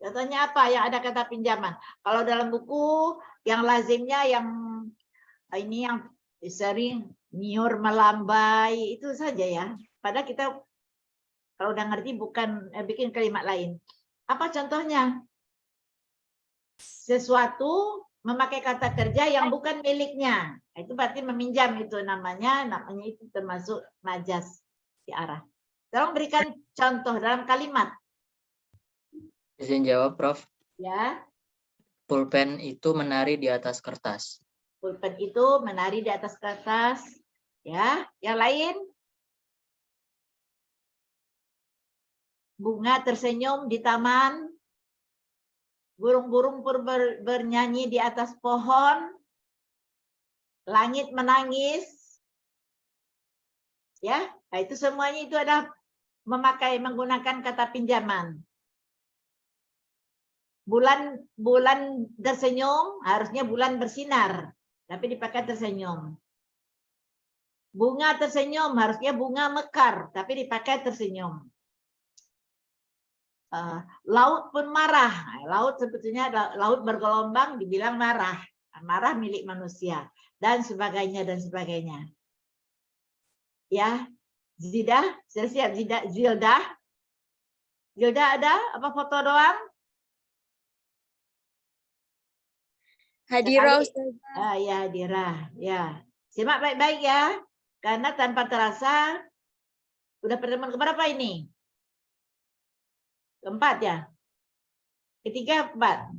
Contohnya apa yang ada kata pinjaman? Kalau dalam buku yang lazimnya yang ini yang sering niur melambai itu saja ya. Padahal kita kalau udah ngerti bukan bikin kalimat lain. Apa contohnya? Sesuatu memakai kata kerja yang bukan miliknya. Itu berarti meminjam itu namanya itu termasuk majas isti'arah. Tolong berikan contoh dalam kalimat. Izin jawab, Prof. Ya. Pulpen itu menari di atas kertas. Pulpen itu menari di atas kertas. Ya, yang lain? Bunga tersenyum di taman. Burung-burung bernyanyi di atas pohon. Langit menangis. Ya, nah itu semuanya itu adalah menggunakan kata pinjaman. Bulan tersenyum, harusnya bulan bersinar, tapi dipakai tersenyum. Bunga tersenyum, harusnya bunga mekar, tapi dipakai tersenyum. Laut pun marah. Laut sebetulnya laut bergelombang dibilang marah. Marah milik manusia dan sebagainya dan sebagainya. Ya, Zilda, siap Zilda. Zilda ada apa foto doang? Hadirah, Ustazah. Ya, hadirah. Ya. Simak baik-baik ya. Karena tanpa terasa udah pertemuan keberapa ini? Keempat ya? Ketiga, keempat.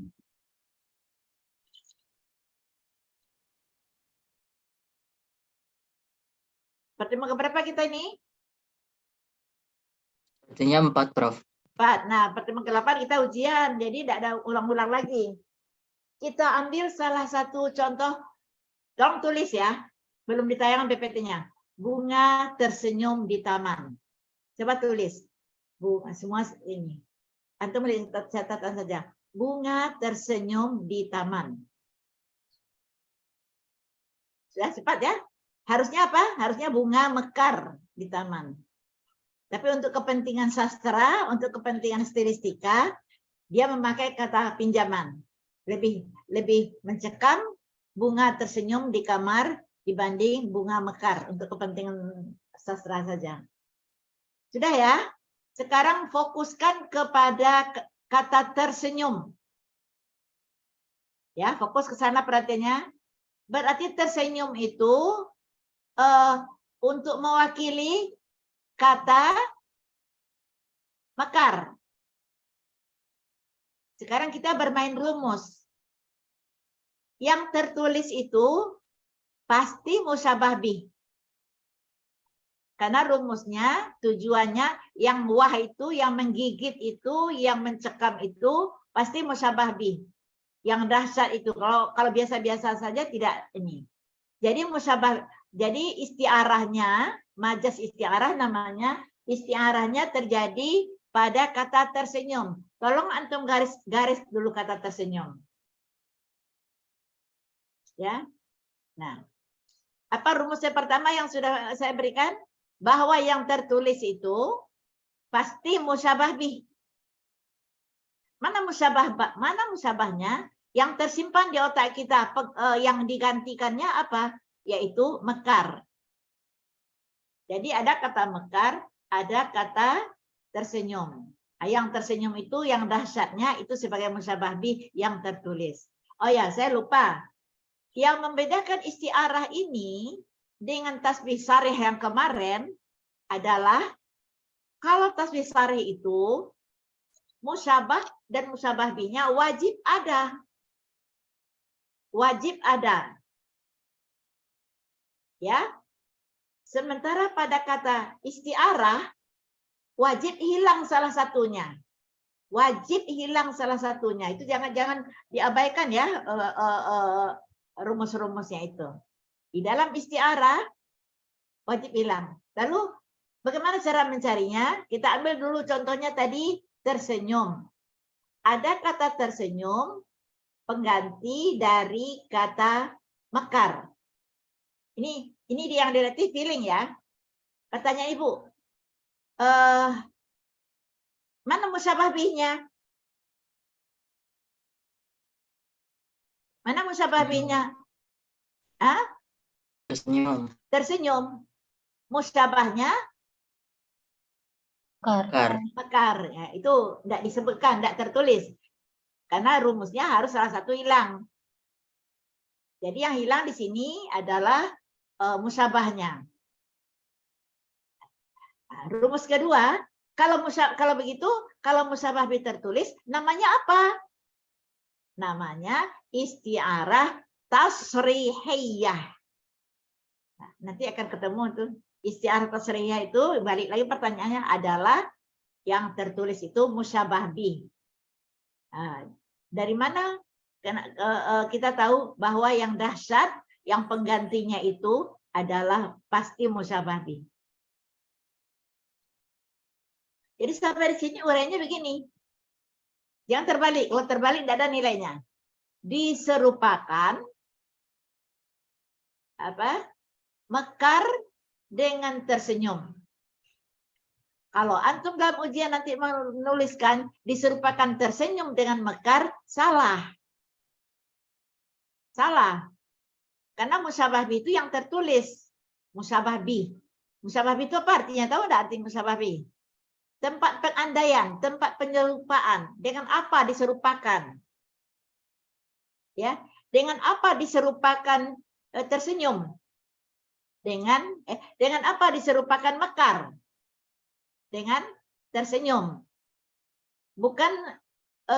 Pertemuan keberapa kita ini? Artinya 4, Prof. 4. Nah, pertemuan ke-8 kita ujian. Jadi tidak ada ulang-ulang lagi. Kita ambil salah satu contoh. Tolong tulis ya. Belum ditayangkan PPT-nya. Bunga tersenyum di taman. Coba tulis. Bunga semua ini. Antum lihat catatan saja. Bunga tersenyum di taman. Sudah cepat ya. Harusnya apa? Harusnya bunga mekar di taman. Tapi untuk kepentingan sastra, untuk kepentingan stilistika, dia memakai kata pinjaman. Lebih mencekam bunga tersenyum di kamar dibanding bunga mekar untuk kepentingan sastra saja. Sudah ya? Sekarang fokuskan kepada kata tersenyum. Ya, fokus ke sana perhatiannya. Berarti tersenyum itu untuk mewakili kata mekar. Sekarang kita bermain rumus. Yang tertulis itu pasti musyabah bih. Karena rumusnya, tujuannya yang wah itu, yang menggigit itu, yang mencekam itu pasti musyabah bih. Yang dahsyat itu kalau biasa-biasa saja tidak ini. Jadi musyabah, jadi istiarahnya, majas istiarah namanya, istiarahnya terjadi pada kata tersenyum. Tolong antum garis dulu kata tersenyum. Ya. Nah, apa rumusnya pertama yang sudah saya berikan? Bahwa yang tertulis itu pasti musyabah bih. Mana musyabahnya? Yang tersimpan di otak kita, yang digantikannya apa? Yaitu mekar. Jadi ada kata mekar, ada kata tersenyum. Nah, yang tersenyum itu yang dahsyatnya itu sebagai musyabah bih yang tertulis. Oh ya, saya lupa. Yang membedakan istiarah ini dengan tasbih sarih yang kemarin adalah kalau tasbih sarih itu musyabah dan musyabah bihnya wajib ada. Wajib ada. Ya. Sementara pada kata istiarah wajib hilang salah satunya. Wajib hilang salah satunya. Itu jangan diabaikan ya rumus-rumusnya itu. Di dalam istiarah wajib hilang. Lalu bagaimana cara mencarinya? Kita ambil dulu contohnya tadi tersenyum. Ada kata tersenyum pengganti dari kata mekar. Ini yang relatif feeling ya. Katanya Ibu, mana musyabah bihnya? Mana musyabah bihnya? Hah? Tersenyum. Tersenyum. Musyabahnya Mekar. mekar. Ya, itu tidak disebutkan, tidak tertulis. Karena rumusnya harus salah satu hilang. Jadi yang hilang di sini adalah musyabahnya. Nah, rumus kedua, kalau begitu, kalau musyabah bih tertulis, namanya apa? Namanya isti'arah tasrihiyah. Nah, nanti akan ketemu tuh isti'arah tasrihiyah itu, balik lagi pertanyaannya adalah yang tertulis itu musyabah bih. Nah, dari mana kita tahu bahwa yang dahsyat, yang penggantinya itu adalah pasti musyabah bih. Jadi sampai di sini uraiannya begini. Jangan terbalik. Kalau terbalik tidak ada nilainya. Diserupakan mekar dengan tersenyum. Kalau antum dalam ujian nanti menuliskan diserupakan tersenyum dengan mekar, salah. Salah. Karena musyabah bih itu yang tertulis. Musyabah bih. Musyabah bih itu apa artinya? Tahu enggak arti musyabah bih? Tempat pengandaian, tempat penyerupaan. Dengan apa diserupakan? Ya, dengan apa diserupakan tersenyum? Dengan apa diserupakan mekar? Dengan tersenyum. Bukan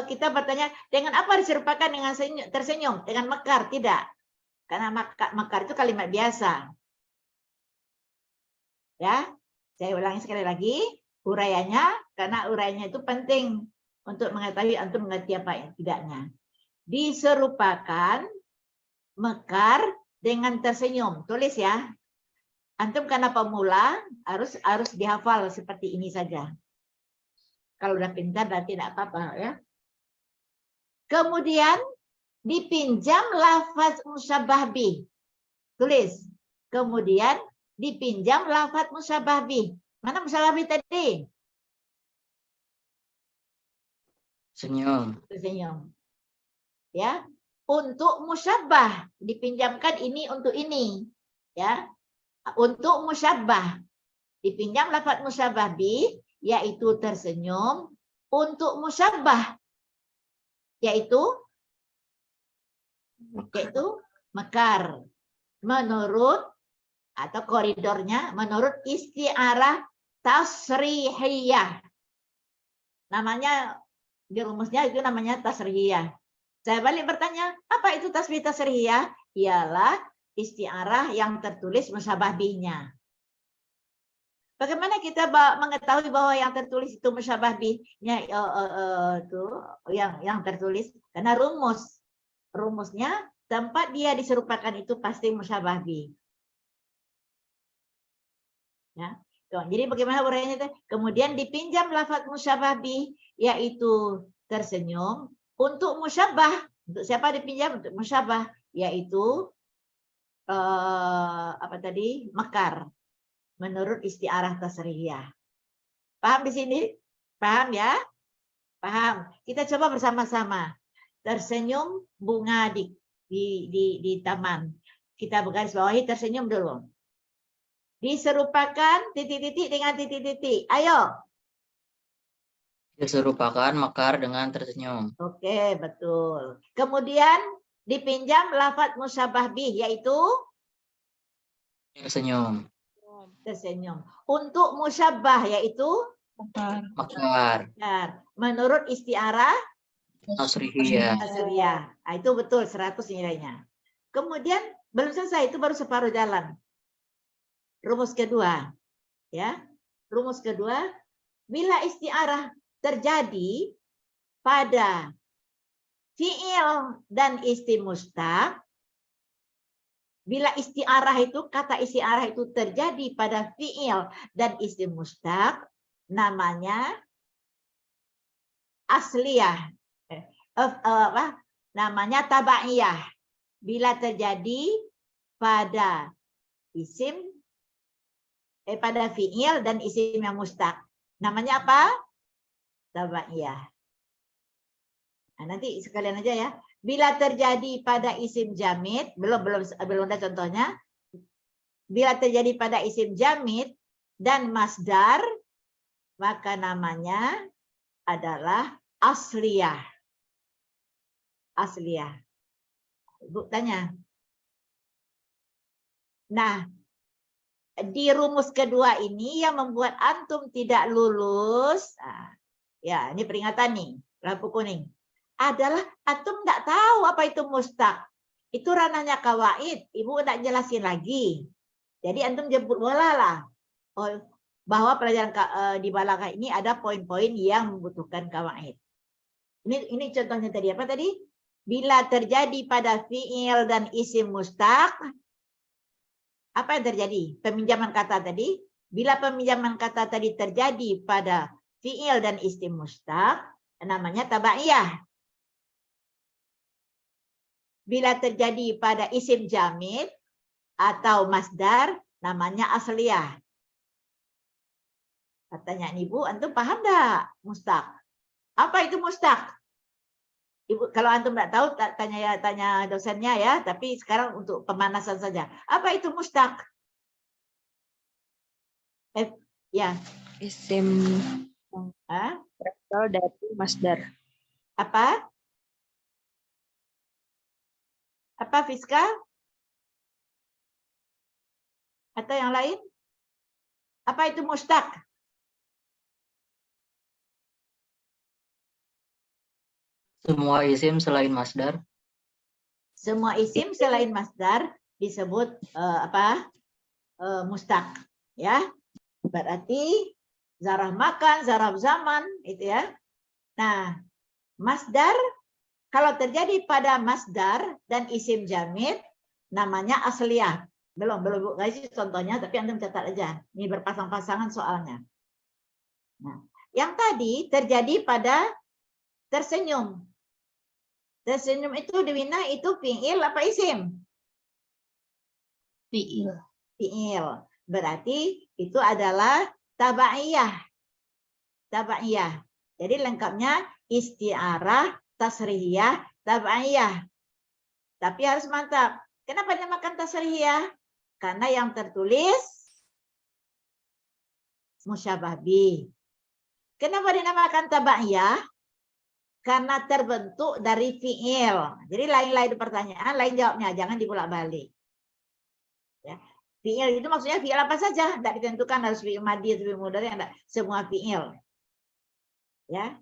kita bertanya dengan apa diserupakan dengan tersenyum? Dengan mekar, tidak. Karena mekar itu kalimat biasa. Ya, saya ulangi sekali lagi uraiannya, karena uraiannya itu penting untuk mengetahui antum mengerti apa yang tidaknya. Diserupakan mekar dengan tersenyum. Tulis ya. Antum karena pemula harus dihafal seperti ini saja. Kalau udah pintar berarti tidak apa-apa ya. Kemudian dipinjam lafaz musyabah bih. Tulis. Kemudian dipinjam lafaz musyabah bih. Mana musyabah bih tadi? Senyum. Tersenyum. Ya. Untuk musyabah dipinjamkan ini untuk ini. Ya. Untuk musyabah dipinjam lafaz musyabah bih yaitu tersenyum, untuk musyabah yaitu mekar menurut atau koridornya menurut isti'arah tasrihiyah. Namanya di rumusnya itu namanya tasrihiyah. Saya balik bertanya, apa itu tasrihiyah? Ialah isti'arah yang tertulis musyabah bihnya. Bagaimana kita mengetahui bahwa yang tertulis itu musyabah bihnya itu yang tertulis? Karena rumusnya tempat dia diserupakan itu pasti musyabah bih. Ya. Jadi bagaimana uraiannya? Kemudian dipinjam lafaz musyabah bih yaitu tersenyum untuk musyabah. Untuk siapa dipinjam? Untuk musyabah yaitu mekar. Menurut isti'arah tasrihiyah. Paham di sini? Paham ya? Paham. Kita coba bersama-sama. Tersenyum bunga di taman. Kita bergaris bawahi tersenyum dulu. Diserupakan titik-titik dengan titik-titik. Ayo. Diserupakan mekar dengan tersenyum. Oke, betul. Kemudian dipinjam lafaz musyabah bih yaitu Tersenyum. Tersenyum. Untuk musyabah yaitu Mekar. menurut isti'arah Tasrihiyah. Nah, itu betul 100 nilainya. Kemudian belum selesai, itu baru separuh jalan. Rumus kedua, ya. Rumus kedua, bila isti'arah terjadi pada fi'il dan isim mustaq, bila isti'arah itu, kata isti'arah itu terjadi pada fi'il dan isim mustaq, namanya asliyah. Namanya tabaiyah. Bila terjadi pada isim pada fi'il dan isim yang mustaq. Namanya apa? Tabaiyah. Nah, nanti sekalian aja ya. Bila terjadi pada isim jamid, belum ada contohnya. Bila terjadi pada isim jamid dan masdar, maka namanya adalah asliyah. Asliyah. Ibu tanya. Nah, di rumus kedua ini yang membuat antum tidak lulus, ya ini peringatan nih, lampu kuning, adalah antum nggak tahu apa itu mustaq. Itu ranahnya kawaid, ibu nggak jelasin lagi. Jadi antum jemput bola lah. Oh, bahwa pelajaran di balaghah ini ada poin-poin yang membutuhkan kawaid. Ini contohnya tadi apa tadi? Bila terjadi pada fiil dan isim mustaq, apa yang terjadi? Peminjaman kata tadi. Bila peminjaman kata tadi terjadi pada fiil dan isim mustaq, namanya tabaiyah. Bila terjadi pada isim jamid atau masdar, namanya asliyah. Katanya ibu, antum paham enggak mustaq? Apa itu mustaq? Ibu, kalau antum enggak tahu tanya dosennya ya, tapi sekarang untuk pemanasan saja. Apa itu mustaq? Ya. Isim berasal dari masdar. Apa? Apa Fiska? Atau yang lain? Apa itu mustaq? Semua isim selain masdar. Semua isim selain masdar disebut mustaq, ya. Berarti zaraf makan, zaraf zaman, itu ya. Nah, masdar kalau terjadi pada masdar dan isim jamid namanya asliyah. Belum Bu kasih contohnya, tapi antum catat aja. Ini berpasang-pasangan soalnya. Nah, yang tadi terjadi pada tersenyum. Tersenyum itu Dwina itu fiil apa isim? Fiil. Fiil. Berarti itu adalah tabaiyah. Tabaiyah. Jadi lengkapnya isti'arah, tasrihiyah, tabaiyah. Tapi harus mantap. Kenapa dinamakan tasrihiyah? Karena yang tertulis musyabah bih. Kenapa dinamakan tabaiyah? Karena terbentuk dari fiil. Jadi lain-lain pertanyaan, lain jawabnya. Jangan dibolak-balik. Ya. Fiil itu maksudnya fiil apa saja. Tidak ditentukan harus fiil madhi atau fiil mudhari. Semua fiil. Ya.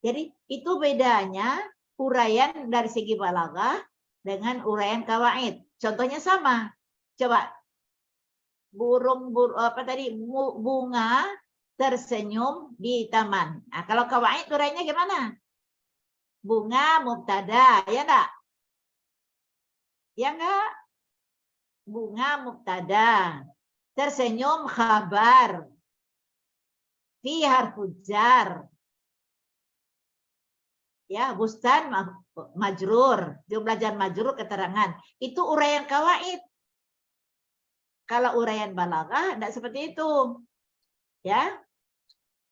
Jadi itu bedanya uraian dari segi balaghah dengan uraian kawaid. Contohnya sama. Coba bunga tersenyum di taman. Nah, kalau kawaid uraiannya gimana? Bunga mubtada, ya enggak? Ya enggak? Bunga mubtada. Tersenyum khabar. Fi harfu jar. Ya, bustan majrur, jumlah jar majrur keterangan. Itu uraian kawaid. Kalau uraian balaghah enggak seperti itu. Ya.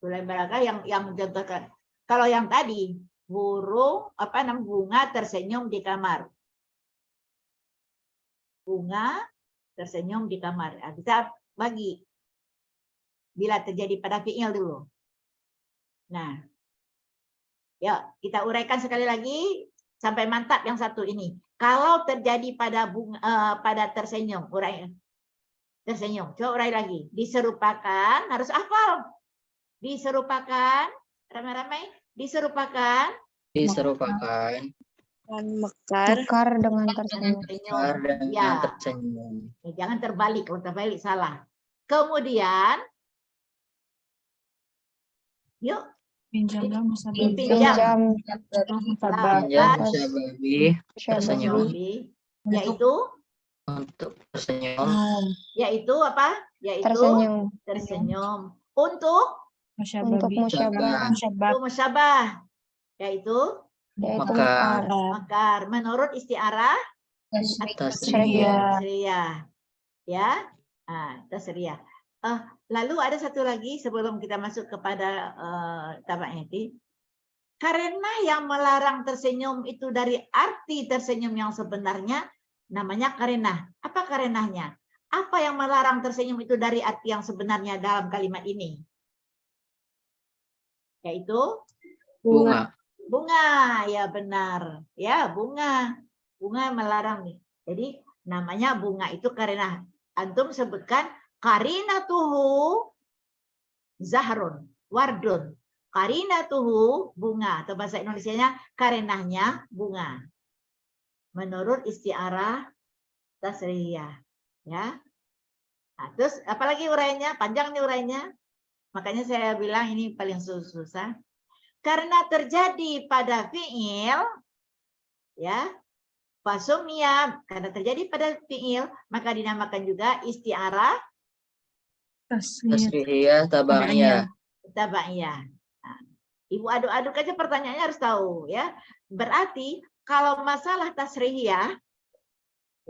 Uraian balaghah yang mencontohkan. Kalau yang tadi bunga tersenyum di kamar. Bunga tersenyum di kamar. Nah, kita bagi. Bila terjadi pada fi'il dulu. Nah, ya, kita uraikan sekali lagi sampai mantap yang satu ini. Kalau terjadi pada pada tersenyum, urai tersenyum. Coba urai lagi. Diserupakan, harus hafal. Diserupakan, ramai-ramai. Diserupakan. Diserupakan. Mekar dengan tersenyum. Mekar dengan Ya. tersenyum. Jangan terbalik, kalau terbalik salah. Kemudian, yuk. Pinjam musabah. Pinjam. Musyabah bih tersenyum. Yaitu Untuk tersenyum. yaitu apa? Yaitu tersenyum. Untuk musyabah. musyabah. Yaitu mekar. Menurut isti'arah tasriyah. Ya. Tasriyah. Lalu ada satu lagi sebelum kita masuk kepada tabaiyah. Karena yang melarang tersenyum itu dari arti tersenyum yang sebenarnya namanya karenah. Apa karenahnya? Apa yang melarang tersenyum itu dari arti yang sebenarnya dalam kalimat ini? Yaitu Bunga. bunga, ya benar. Ya, bunga. Bunga melarang nih. Jadi namanya bunga itu karenah. Antum sebutkan karinatuhu zahrun, wardun. Karinatuhu bunga, atau bahasa Indonesianya karenahnya bunga. Menurut istiarah tasrihiyah, ya. Nah, terus apalagi urainya? Panjang nih urainya. Makanya saya bilang ini paling susah. Karena terjadi pada fiil, ya, fasumia, karena terjadi pada fiil, maka dinamakan juga istiarah Tasrihiyah tabaiyah. tabaiyah. Nah, ibu aduk-aduk aja pertanyaannya harus tahu, ya. Berarti kalau masalah tasrihiyah,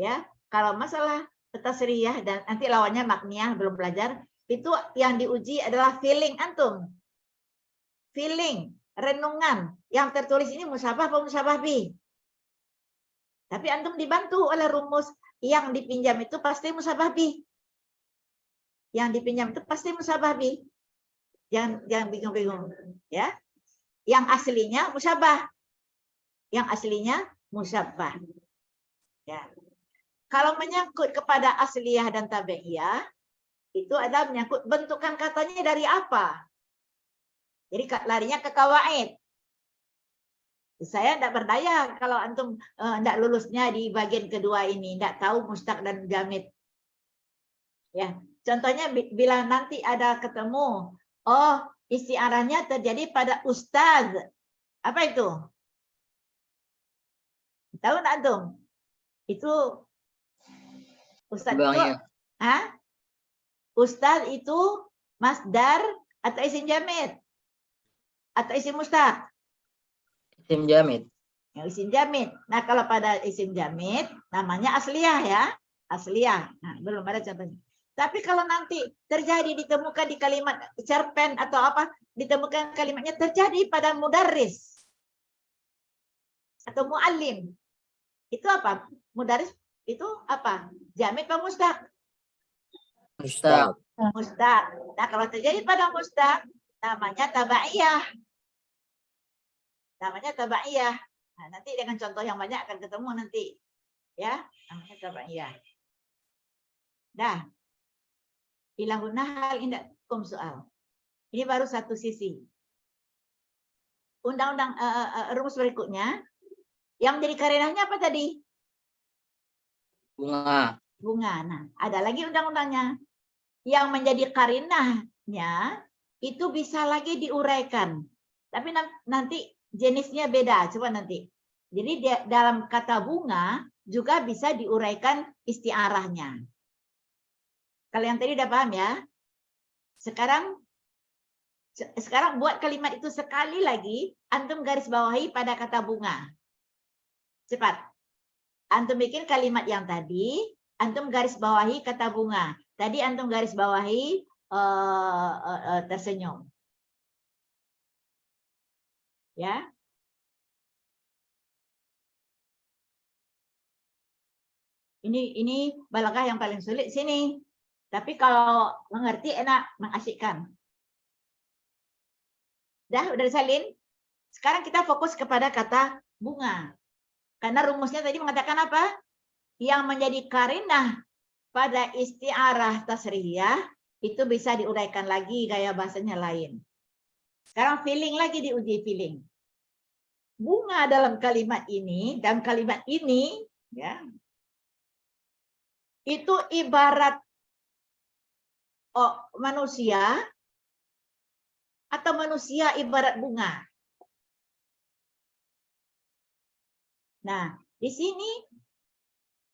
ya, kalau masalah tasrihiyah dan nanti lawannya makniyah belum belajar, itu yang diuji adalah feeling antum. Feeling, renungan. Yang tertulis ini musyabah atau musyabah bih. Tapi antum dibantu oleh rumus yang dipinjam itu pasti musyabah bih. Yang dipinjam itu pasti musyabah bih. Jangan bingung-bingung, ya. Yang aslinya musyabah. Yang aslinya musyabah. Ya. Kalau menyangkut kepada asliyah dan tabi'iyah, itu ada menyangkut bentukan katanya dari apa. Jadi larinya ke kawaid. Saya tidak berdaya kalau antum tidak lulusnya di bagian kedua ini, tidak tahu mustaq dan jamid. Ya, contohnya bila nanti ada ketemu, oh istiarahnya terjadi pada ustaz. Apa itu? Tahu nggak antum? Itu ustaz itu, ustaz itu masdar atau isim jamid atau isim mustaq? Isim jamid. Yang isim jamid. Nah, kalau pada isim jamid namanya asliyah, ya. Asliyah. Nah, belum ada contohnya. Tapi kalau nanti terjadi ditemukan di kalimat cerpen atau apa, ditemukan kalimatnya terjadi pada mudarris atau muallim. Itu apa? Mudarris itu apa? Jamid atau mustaq? Mustaq. Mustaq. Nah, kalau terjadi pada mustaq namanya tabaiyah. Namanya tabaiyah. Nah, nanti dengan contoh yang banyak akan ketemu nanti. Ya, namanya tabaiyah. Dah. Ilahuna hal indakum soal. Ini baru satu sisi. Undang-undang rumus berikutnya yang menjadi karenahnya apa tadi? Bunga. Bunga. Nah, ada lagi undang-undangnya. Yang menjadi karenahnya itu bisa lagi diuraikan. Tapi nanti jenisnya beda. Coba nanti. Jadi dalam kata bunga juga bisa diuraikan istiarahnya. Kalau yang tadi udah paham ya. Sekarang buat kalimat itu sekali lagi, antum garis bawahi pada kata bunga. Cepat. Antum bikin kalimat yang tadi, antum garis bawahi kata bunga. Tadi antum garis bawahi tersenyum. Ya. Ini balaghah yang paling sulit sini. Tapi kalau mengerti enak, mengasyikkan. Udah disalin? Sekarang kita fokus kepada kata bunga. Karena rumusnya tadi mengatakan apa? Yang menjadi karinah pada istiarah tasrihiyah itu bisa diuraikan lagi gaya bahasanya lain. Sekarang feeling lagi diuji feeling. Bunga dalam kalimat ini dan kalimat ini, ya, itu ibarat manusia atau manusia ibarat bunga. Nah, di sini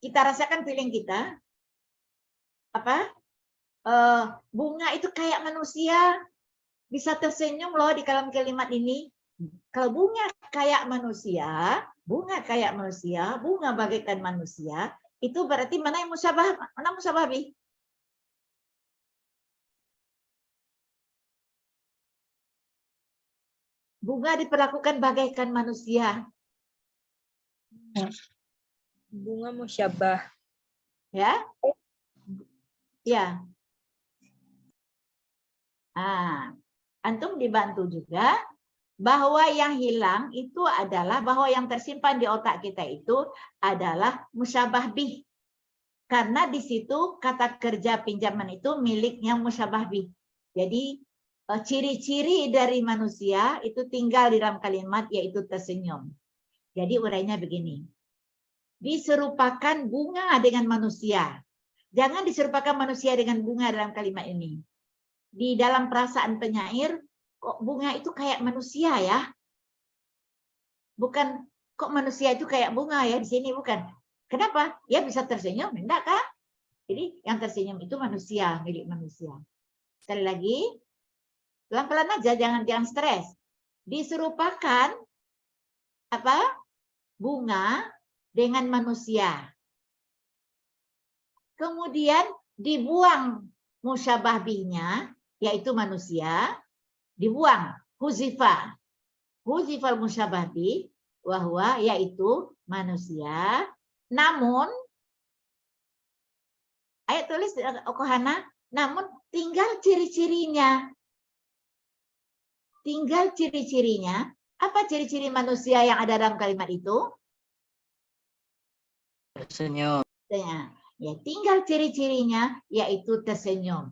kita rasakan feeling kita apa? Bunga itu kayak manusia, bisa tersenyum loh di dalam kalimat ini. Kalau bunga kayak manusia, bunga bagaikan manusia, itu berarti mana yang musyabah, mana musyabah bih? Bunga diperlakukan bagaikan manusia. Bunga musyabah. Ya. Ya. Antum dibantu juga bahwa yang hilang itu adalah bahwa yang tersimpan di otak kita itu adalah musyabah bih. Karena di situ kata kerja pinjaman itu miliknya musyabah bih. Jadi ciri-ciri dari manusia itu tinggal di dalam kalimat yaitu tersenyum. Jadi urainya begini. Diserupakan bunga dengan manusia. Jangan diserupakan manusia dengan bunga dalam kalimat ini. Di dalam perasaan penyair, kok bunga itu kayak manusia ya? Bukan kok manusia itu kayak bunga ya di sini, bukan. Kenapa? Ya bisa tersenyum, enggak kan? Jadi yang tersenyum itu manusia, milik manusia. Sekali lagi, pelan-pelan aja, jangan stres. Diserupakan apa? Bunga dengan manusia. Kemudian dibuang musyabah bihnya, yaitu manusia, dibuang huzifa. Huzifal musyabah bih, wahwa yaitu manusia. Namun, ayat tulis Okohana, namun tinggal ciri-cirinya. Tinggal ciri-cirinya. Apa ciri-ciri manusia yang ada dalam kalimat itu? Tersenyum. Ya, tinggal ciri-cirinya yaitu tersenyum.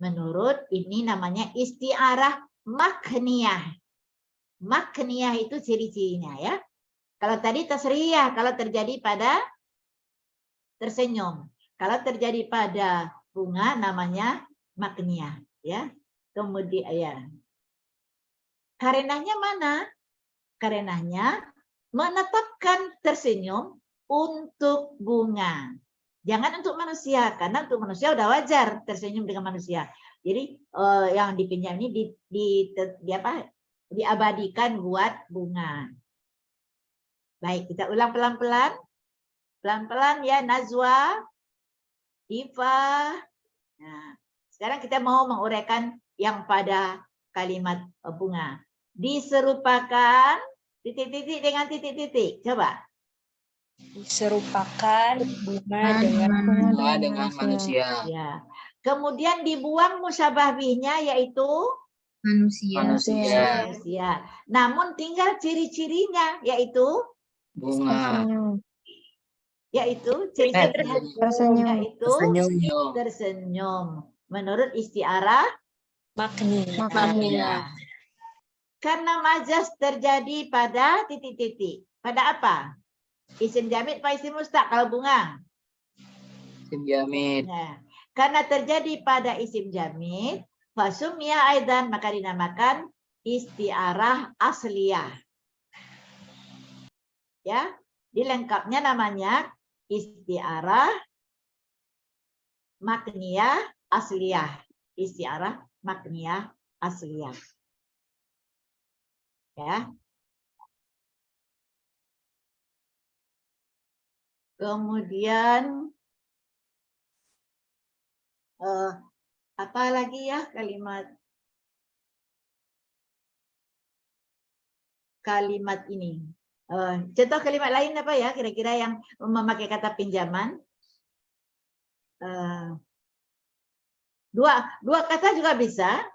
Menurut ini namanya istiarah makniyah. Makniyah itu ciri-cirinya ya. Kalau tadi tasriyah, kalau terjadi pada tersenyum. Kalau terjadi pada bunga namanya makniyah ya. Kemudian ya. Karenanya mana? Karenanya menetapkan tersenyum untuk bunga. Jangan untuk manusia, karena untuk manusia udah wajar tersenyum dengan manusia. Jadi yang dipinjam ini diabadikan buat bunga. Baik, kita ulang pelan-pelan. Pelan-pelan ya, Nazwa, Diva. Nah, sekarang kita mau menguraikan yang pada kalimat bunga. Diserupakan titik-titik dengan titik-titik. Coba. Diserupakan bunga dengan manusia. Ya. Kemudian dibuang musyabah bihnya yaitu Manusia. Namun tinggal ciri-cirinya yaitu Bunga. Yaitu ciri-cirinya yaitu tersenyum. Menurut istiarah makniyah. Karena majaz terjadi pada titik-titik. Pada apa? Isim jamid apa isim mustaq kalau bunga? Isim jamid. Nah, karena terjadi pada isim jamid, fasumya aidan maka dinamakan istiarah asliyah. Ya, dilengkapnya namanya istiarah makniyah asliyah. Istiarah makniyah asliyah. Ya. Kemudian apa lagi ya kalimat ini? Contoh kalimat lain apa ya kira-kira yang memakai kata pinjaman? Dua kata juga bisa.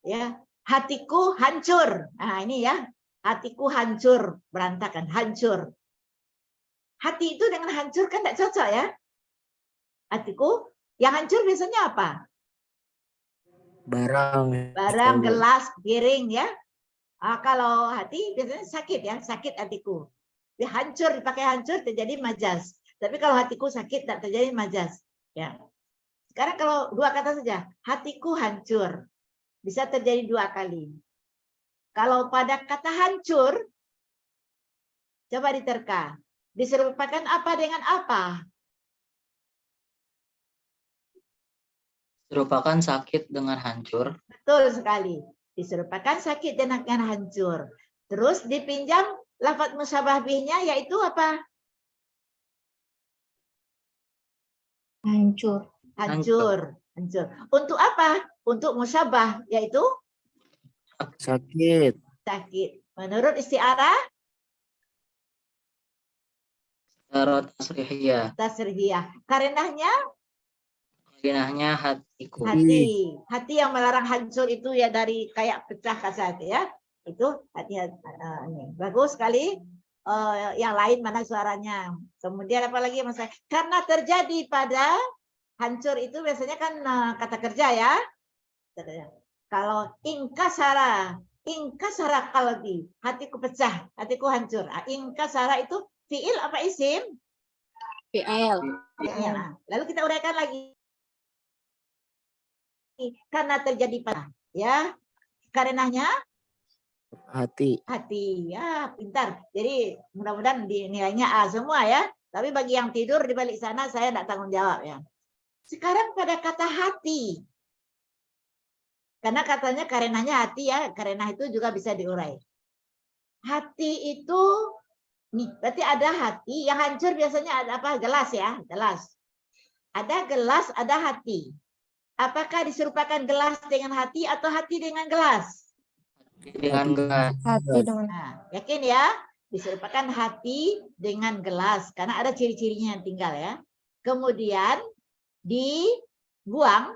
Ya, hatiku hancur. Nah, ini ya. Hatiku hancur, berantakan, hancur. Hati itu dengan hancur kan tidak cocok ya. Hatiku yang hancur biasanya apa? Barang, gelas, piring ya. Kalau hati biasanya sakit ya, sakit hatiku. Dia hancur, dipakai hancur terjadi majaz. Tapi kalau hatiku sakit tidak terjadi majaz. Ya. Sekarang kalau dua kata saja, hatiku hancur. Bisa terjadi dua kali. Kalau pada kata hancur, coba diterka. Diserupakan apa dengan apa? Serupakan sakit dengan hancur. Betul sekali. Diserupakan sakit dengan hancur. Terus dipinjam lafaz musyabah bihnya yaitu apa? Hancur. Untuk apa? Untuk musyabah yaitu Sakit. Sakit. Menurut istiarah Isti'arah tasrihiyah. tasrihiyah. Karenanya Qarinahnya hatiku. hati. Hati yang melarang hancur itu ya dari kayak pecah kasat ya. Itu hati, ini. Bagus sekali. Yang lain mana suaranya. Kemudian apa lagi Mas? Karena terjadi pada hancur itu biasanya kan kata kerja ya. Kalau ingkasara qalbi, hatiku pecah, hatiku hancur. Ingkasara itu fiil apa isim? PL. Nah, lalu kita uraikan lagi. Karena terjadi pada, ya. Karenanya Hati. hati. Ya, pintar. Jadi mudah-mudahan nilainya A semua ya. Tapi bagi yang tidur di balik sana saya tidak tanggung jawab ya. Sekarang pada kata hati. Karena katanya karenanya hati ya, karena itu juga bisa diurai. Hati itu nih, berarti ada hati yang hancur biasanya ada apa? Gelas ya, gelas. Ada gelas, ada hati. Apakah diserupakan gelas dengan hati atau hati dengan gelas? Dengan gelas. Hati dengan Nah, yakin ya? Diserupakan hati dengan gelas karena ada ciri-cirinya yang tinggal ya. Kemudian dibuang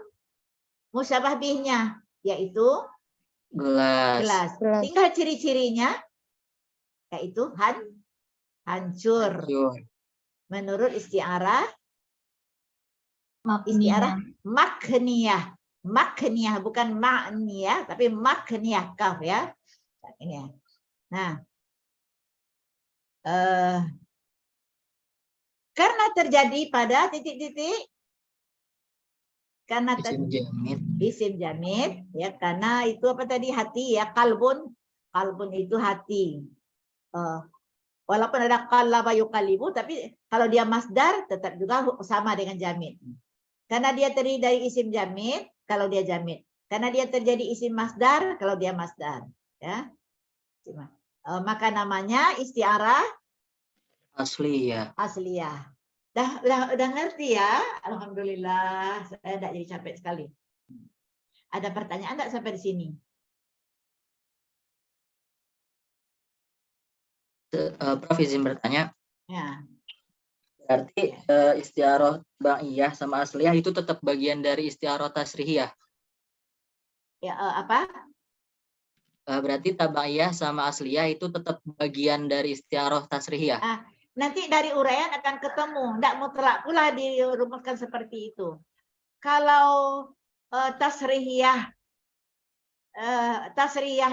musyabah bihnya yaitu Gelas. gelas. Gelas. Tinggal ciri-cirinya yaitu hancur. Hancur. Menurut istiarah Makniyah. makniyah. Makniyah bukan ma'niyah tapi makniyah kaf ya. Ini ya. Nah, karena terjadi pada titik-titik karena Isim jamid. isim jamid ya karena itu apa tadi hati ya kalbun itu hati. Walaupun ada qallaba yuqallibu tapi kalau dia masdar tetap juga sama dengan jamid. Karena dia terdiri dari isim jamid kalau dia jamid. Karena dia terjadi isim masdar kalau dia masdar ya. Maka namanya istiarah Asliyah. asliyah. Udah ngerti ya? Alhamdulillah, saya tidak jadi capek sekali. Ada pertanyaan enggak sampai di sini? Prof izin bertanya. Ya. Berarti isti'arah ba'iyah sama asliyah itu tetap bagian dari isti'arah tasrihiyah. Ya apa? Berarti tabaiyah sama asliyah itu tetap bagian dari isti'arah tasrihiyah. Nanti dari uraian akan ketemu, tidak mutlak pula dirumuskan seperti itu. Kalau tasrihiyah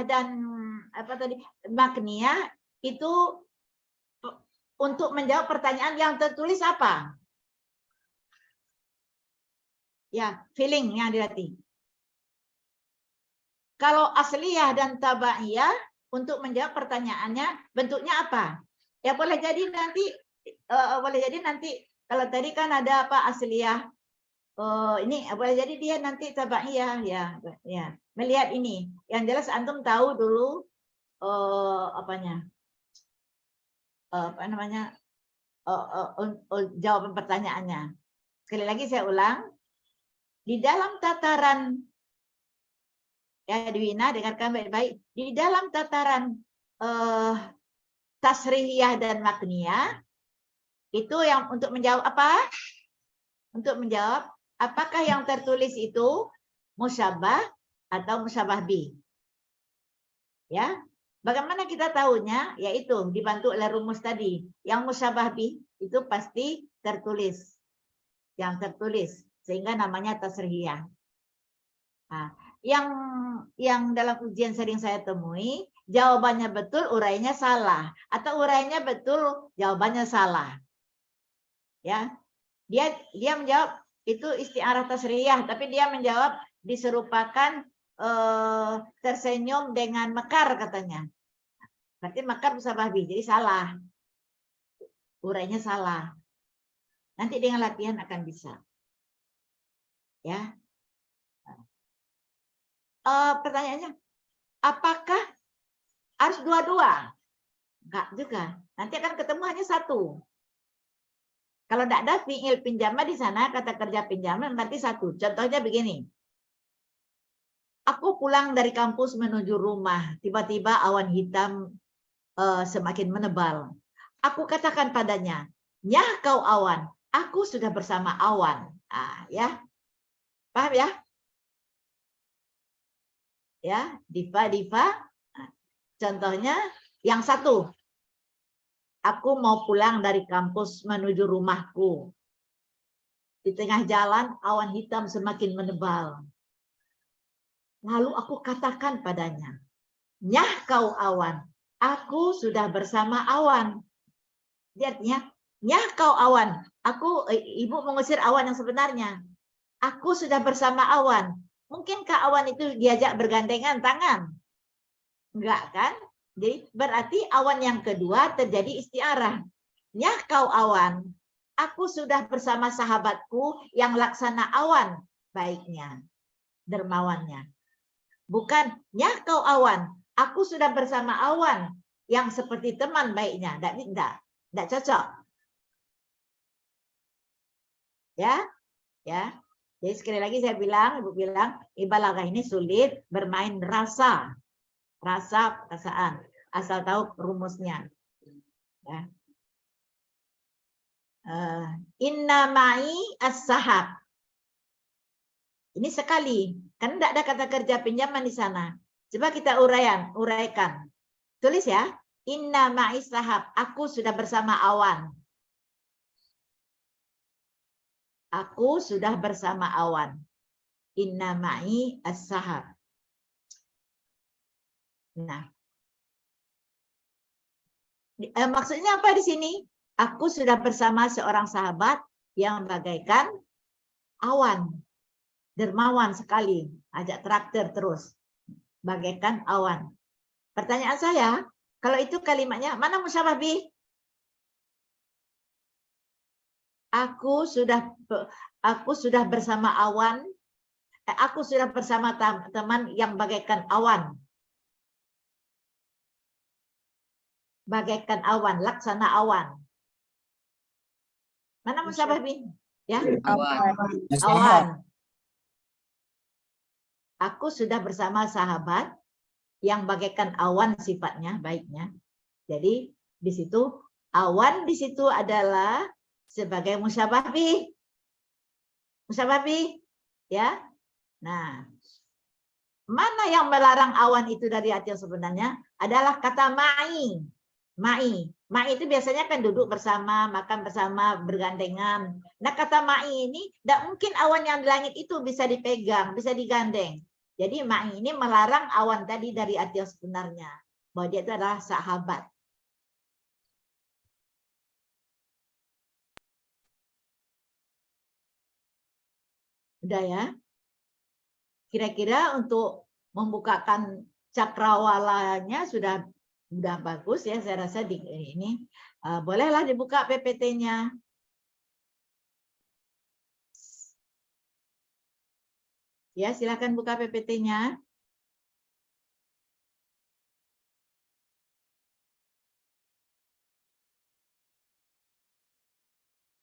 dan apa tadi makniyah itu untuk menjawab pertanyaan yang tertulis apa? Ya, feeling yang dilatih. Kalau asliyah dan tabaiyah untuk menjawab pertanyaannya bentuknya apa? Ya boleh jadi nanti kalau tadi kan ada apa asliyah ini boleh jadi dia nanti tabaiyah ya melihat ini yang jelas antum tahu dulu jawaban pertanyaannya. Sekali lagi saya ulang di dalam tataran ya Dwina dengarkan baik-baik di dalam tataran tasrihiyah dan makniyah itu yang untuk menjawab apa? Untuk menjawab apakah yang tertulis itu musyabah atau musyabah bih. Ya. Bagaimana kita tahunya? Yaitu dibantu oleh rumus tadi. Yang musyabah bih itu pasti tertulis. Yang tertulis sehingga namanya tasrihiyah. Nah, yang dalam ujian sering saya temui jawabannya betul, urainya salah, atau urainya betul, jawabannya salah. Ya, dia menjawab itu isti'arah tasrihiyah, tapi dia menjawab diserupakan tersenyum dengan mekar katanya. Berarti mekar musyabah bih, jadi salah. Urainya salah. Nanti dengan latihan akan bisa. Ya. Pertanyaannya, apakah harus dua-dua? Enggak juga. Nanti akan ketemu hanya satu. Kalau tidak ada fi'il pinjama di sana, kata kerja pinjaman berarti satu. Contohnya begini. Aku pulang dari kampus menuju rumah. Tiba-tiba awan hitam semakin menebal. Aku katakan padanya, "Nyah kau awan, aku sudah bersama awan." Ya, paham ya? Ya, Diva. Contohnya yang satu, aku mau pulang dari kampus menuju rumahku. Di tengah jalan awan hitam semakin menebal. Lalu aku katakan padanya, "Nyah kau awan, aku sudah bersama awan." Dia artinya, "Nyah kau awan, ibu mengusir awan yang sebenarnya. Aku sudah bersama awan." Mungkinkah awan itu diajak bergandengan tangan? Enggak kan? Jadi berarti awan yang kedua terjadi istiarah. Nyah kau awan, aku sudah bersama sahabatku yang laksana awan baiknya, dermawannya. Bukan, nyah kau awan, aku sudah bersama awan yang seperti teman baiknya. Tidak cocok. Ya. Jadi sekali lagi saya bilang, Ibu bilang, balaghah ini sulit bermain rasa. Perasaan. Asal tahu rumusnya. Ya. Inna ma'i as-sahab. Ini sekali, kan tidak ada kata kerja pinjaman di sana. Coba kita uraikan. Tulis ya. Inna ma'i sahab. Aku sudah bersama awan. Aku sudah bersama awan. Inna ma'i as-sahab. Nah. Maksudnya apa di sini? Aku sudah bersama seorang sahabat yang bagaikan awan. Dermawan sekali, ajak traktir terus. Bagaikan awan. Pertanyaan saya, kalau itu kalimatnya, mana musyabah bih? Aku sudah bersama awan. Aku sudah bersama teman yang bagaikan awan. Bagaikan awan, laksana awan. Mana musyabah bih? Ya, awan. Aku sudah bersama sahabat yang bagaikan awan sifatnya, baiknya. Jadi di situ awan di situ adalah sebagai musyabah bih. Musyabah bih, ya. Nah, mana yang melarang awan itu dari arti yang sebenarnya adalah kata ma'i. Ma'i itu biasanya kan duduk bersama, makan bersama, bergandengan. Nah, kata ma'i ini tidak mungkin awan yang di langit itu bisa dipegang, bisa digandeng. Jadi ma'i ini melarang awan tadi dari arti yang sebenarnya. Bahwa dia itu adalah sahabat. Udah ya? Kira-kira untuk membukakan cakrawalanya sudah bagus ya, saya rasa di ini. Bolehlah dibuka PPT-nya. Ya, silakan buka PPT-nya.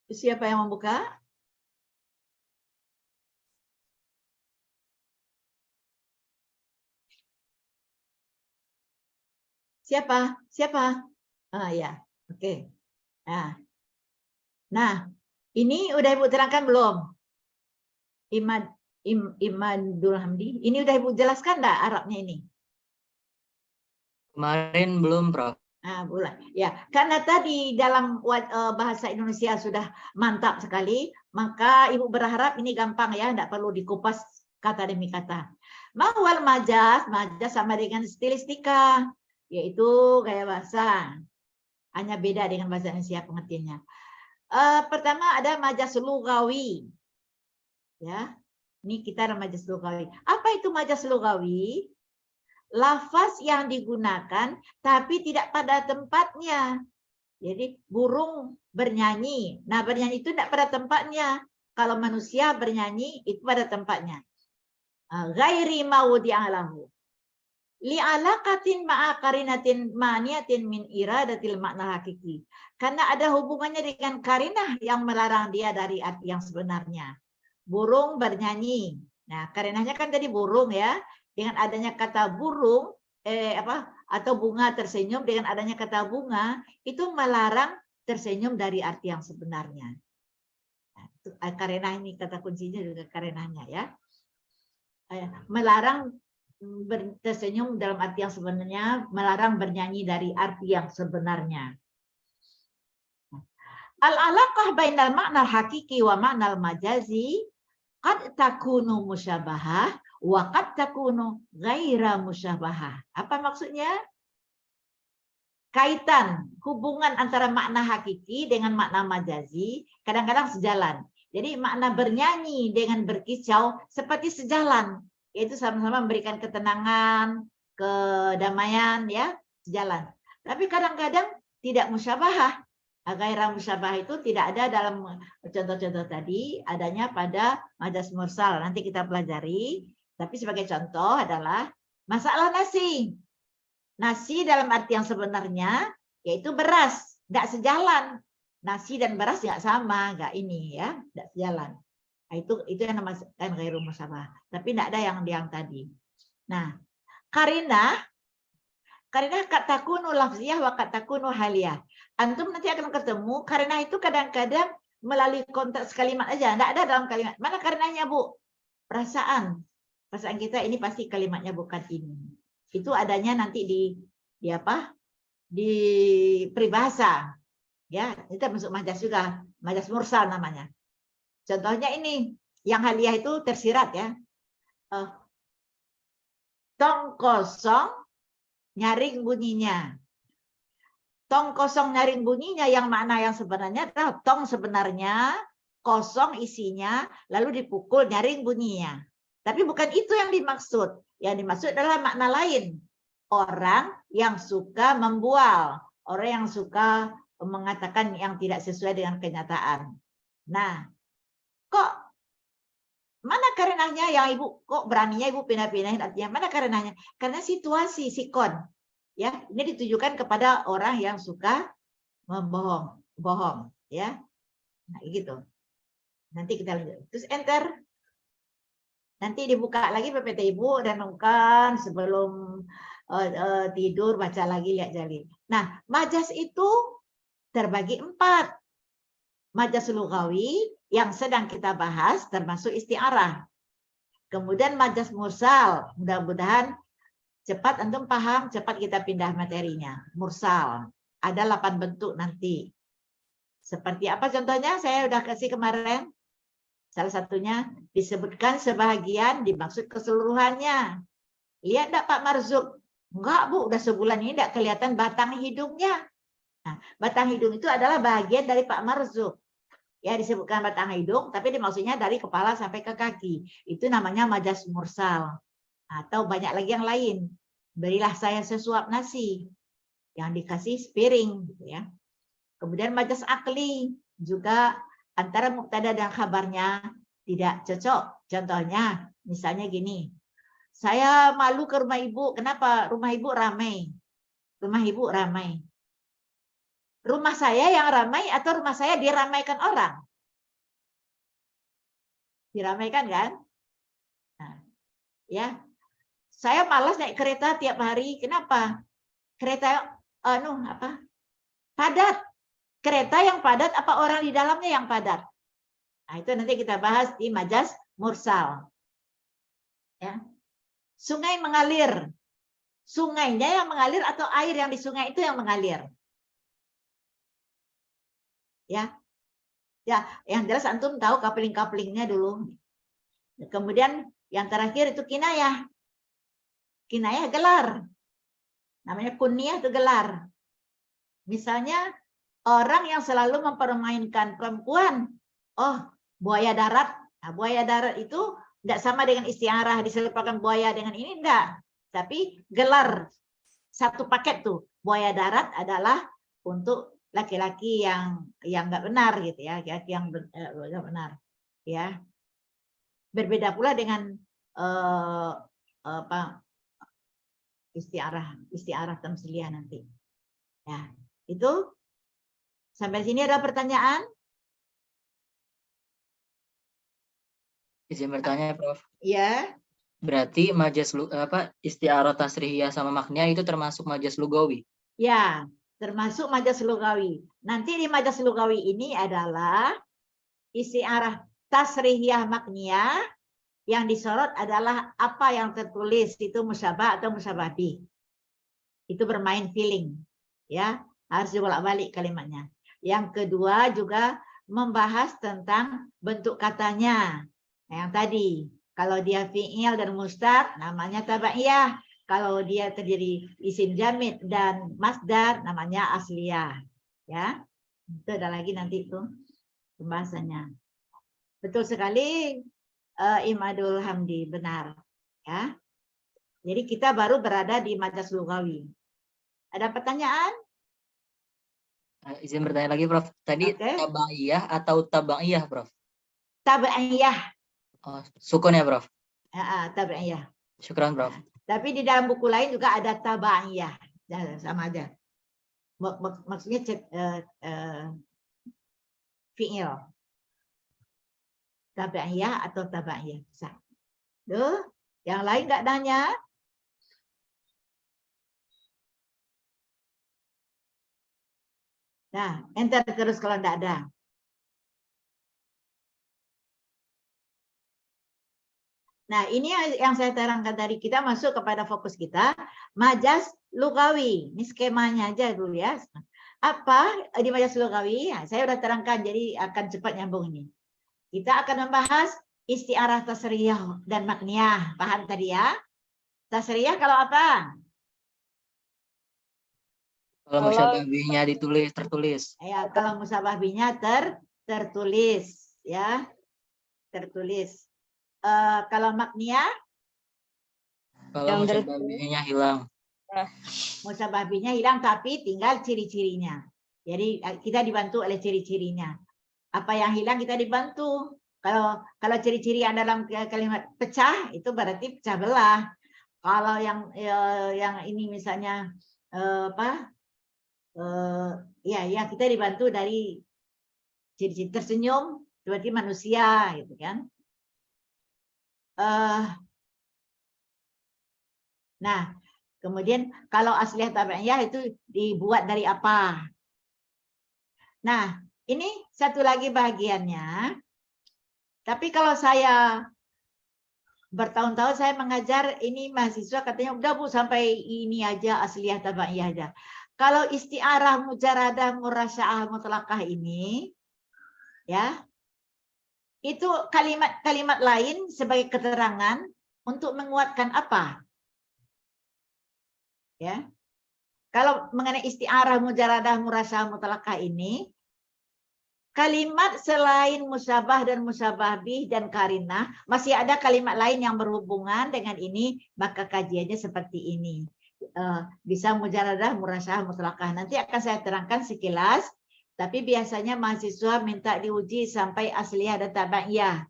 Siapa yang membuka? Siapa? Ya, oke. Nah, ini udah Ibu terangkan belum? Imadul Hamdi. Ini udah Ibu jelaskan enggak Arabnya ini? Kemarin belum, Prof. Bulan. Ya, karena tadi dalam bahasa Indonesia sudah mantap sekali, maka Ibu berharap ini gampang ya, tidak perlu dikupas kata demi kata. Mahwal majas sama dengan stilistika, yaitu gaya bahasa. Hanya beda dengan bahasa Indonesia pengertiannya. Pertama ada majas lugawi. Ya. Ini kita ada majas lugawi. Apa itu majas lugawi? Lafaz yang digunakan tapi tidak pada tempatnya. Jadi burung bernyanyi. Nah, bernyanyi itu tidak pada tempatnya. Kalau manusia bernyanyi itu pada tempatnya. Ghairi mawdi'alahu. Li'alaqatin ma'a qarinatin maniatin min iradatil makna hakiki. Karena ada hubungannya dengan karinah yang melarang dia dari arti yang sebenarnya. Burung bernyanyi. Nah, karinahnya kan tadi burung ya. dengan adanya kata burung atau bunga tersenyum, dengan adanya kata bunga itu melarang tersenyum dari arti yang sebenarnya. Nah, itu karenah ini kata kuncinya juga karenahnya ya. Melarang tersenyum dalam arti yang sebenarnya, melarang bernyanyi dari arti yang sebenarnya. Al-alaqah bainal makna hakiki wa makna majazi qad takunu musyabahah wa qad takunu ghaira musyabahah. Apa maksudnya? Kaitan, hubungan antara makna hakiki dengan makna majazi kadang-kadang sejalan. Jadi makna bernyanyi dengan berkicau seperti sejalan, yaitu sama-sama memberikan ketenangan, kedamaian, ya, sejalan. Tapi kadang-kadang tidak musyabahah. Ghaira musyabahah itu tidak ada dalam contoh-contoh tadi, adanya pada majaz mursal. Nanti kita pelajari. Tapi sebagai contoh adalah masalah nasi. Nasi dalam arti yang sebenarnya yaitu beras, nggak sejalan. Nasi dan beras nggak sama, nggak ini ya, nggak sejalan. Nah, itu yang namanya ghairu musyabah. Tapi nggak ada yang tadi. Nah, karinah katakunu lafziyah wa katakunu haliyah. Antum nanti akan ketemu karinah itu kadang-kadang melalui konteks kalimat aja, nggak ada dalam kalimat. Mana karinahnya, Bu? Perasaan kita ini pasti kalimatnya bukan ini. Itu adanya nanti di apa? Di peribahasa. Ya, itu masuk majas juga, majas mursal namanya. Contohnya ini, yang haliyah itu tersirat ya. Tong kosong nyaring bunyinya. Tong kosong nyaring bunyinya yang makna yang sebenarnya adalah tong sebenarnya kosong isinya lalu dipukul nyaring bunyinya. Tapi bukan itu yang dimaksud. Yang dimaksud adalah makna lain. Orang yang suka membual, orang yang suka mengatakan yang tidak sesuai dengan kenyataan. Nah, kok mana karenanya yang ibu kok beraninya ibu pindah-pindahin artinya? Mana karenanya? Karena situasi sikon. Ya, ini ditujukan kepada orang yang suka bohong, ya. Nah, gitu. Nanti kita lanjut. Terus enter. Nanti dibuka lagi PPT Ibu dan bukan sebelum tidur baca lagi lihat jalin. Nah, majas itu terbagi 4. Majas lughawi yang sedang kita bahas termasuk isti'arah. Kemudian majas mursal, mudah-mudahan cepat antum paham, cepat kita pindah materinya. Mursal, ada 8 bentuk nanti. Seperti apa contohnya? Saya udah kasih kemarin. Salah satunya disebutkan sebahagian, dimaksud keseluruhannya. Lihat enggak Pak Marzuk? Enggak Bu, udah sebulan ini enggak kelihatan batang hidungnya. Nah, batang hidung itu adalah bagian dari Pak Marzuk. Ya, disebutkan batang hidung, tapi dimaksudnya dari kepala sampai ke kaki. Itu namanya majas mursal. Atau banyak lagi yang lain. Berilah saya sesuap nasi. Yang dikasih sepiring. Gitu ya. Kemudian majas akli. Juga antara mubtada dan khabarnya tidak cocok. Contohnya, misalnya gini. Saya malu ke rumah ibu. Kenapa? Rumah ibu ramai. Rumah ibu ramai. Rumah saya yang ramai atau rumah saya diramaikan orang? Diramaikan kan? Nah, ya. Saya malas naik kereta tiap hari. Kenapa? Kereta padat. Kereta yang padat apa orang di dalamnya yang padat? Nah, itu nanti kita bahas di majas mursal. Ya. Sungai mengalir. Sungainya yang mengalir atau air yang di sungai itu yang mengalir? Ya. Ya, yang jelas antum tahu coupling-couplingnya dulu. Kemudian yang terakhir itu kinayah. Kinayah gelar. Namanya kunyah itu gelar. Misalnya orang yang selalu mempermainkan perempuan. Oh, buaya darat. Nah, buaya darat itu tidak sama dengan istiarah diserupakan buaya dengan ini enggak. Tapi gelar satu paket tuh. Buaya darat adalah untuk laki-laki yang enggak benar gitu ya, laki-laki yang enggak benar. Ya. Berbeda pula dengan istiarah tamtsiliyah nanti. Ya, itu sampai sini ada pertanyaan? Izin bertanya, Prof. Ya. Berarti isti'arah tasrihiyah sama makniyah itu termasuk majas lugawi. Ya, termasuk majas lugawi. Nanti di majas lugawi ini adalah isti'arah tasrihiyah makniyah, yang disorot adalah apa yang tertulis itu musyabah atau musyabah bih. Itu bermain feeling, ya, harus dibolak-balik kalimatnya. Yang kedua juga membahas tentang bentuk katanya. Nah, yang tadi, kalau dia fi'il dan mustaq namanya tabaiyah. Kalau dia terdiri isim jamid dan masdar namanya asliyah. Ya, itu ada lagi nanti itu pembahasannya. Betul sekali, Imadul Hamdi, benar. Ya, jadi kita baru berada di majas lugawi. Ada pertanyaan? Izin bertanya lagi, Prof. Tadi Oke. tabaiyah atau tabaiyah, Prof? Tabaiyah. Oh, sukun ya, Prof? Tabaiyah. Syukran, Prof. Tapi di dalam buku lain juga ada tabaiyah. Sama aja. Maksudnya fi'il. Tabaiyah atau tabaiyah. Duh, yang lain nggak nanya? Nah, enter terus kalau nggak ada. Nah, ini yang saya terangkan tadi, kita masuk kepada fokus kita, majas lugawi. Ini skemanya aja dulu ya. Apa di majas lugawi? Nah, saya udah terangkan, jadi akan cepat nyambung ini. Kita akan membahas isti'arah tasriyah dan makniyah. Paham tadi ya? Tasriyah kalau apa? Kalau musyabah bihnya tertulis. Ya, kalau musyabah bihnya tertulis, ya, tertulis. Kalau makniyah? Kalau musyabah bihnya hilang. Musyabah bihnya hilang, tapi tinggal ciri-cirinya. Jadi kita dibantu oleh ciri-cirinya. Apa yang hilang kita dibantu. Kalau ciri-ciri yang dalam kalimat pecah itu berarti pecah belah. Kalau yang ini misalnya ya kita dibantu dari ciri-ciri tersenyum, berarti manusia, gitu kan. Nah, kemudian kalau asliyah tabaiyah itu dibuat dari apa? Nah, ini satu lagi bagiannya. Tapi kalau saya bertahun-tahun saya mengajar, ini mahasiswa katanya udah Bu sampai ini aja asliyah tabaiyah aja. Kalau isti'arah mujaradah murasya'ah mutlaqah ini, ya, itu kalimat-kalimat lain sebagai keterangan untuk menguatkan apa? Ya. Kalau mengenai isti'arah mujaradah murasya'ah mutlaqah ini, kalimat selain musyabah dan musyabah bih dan karinah, masih ada kalimat lain yang berhubungan dengan ini, maka kajiannya seperti ini. Bisa mujaradah murasya'ah mutlaqah. Nanti akan saya terangkan sekilas, tapi biasanya mahasiswa minta diuji sampai asliyah dan tabaiyah.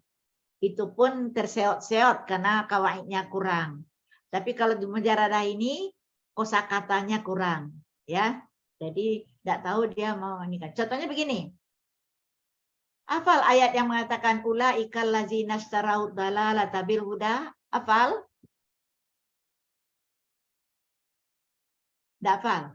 Itu pun terseot-seot karena kawaidnya kurang. Tapi kalau di mujaradah ini kosakatanya kurang, ya. Jadi tidak tahu dia mau ini kan. Contohnya begini. Hafal ayat yang mengatakan ulaikal ladzina ishtarau dalalata bil huda? Hafal? Tidak hafal?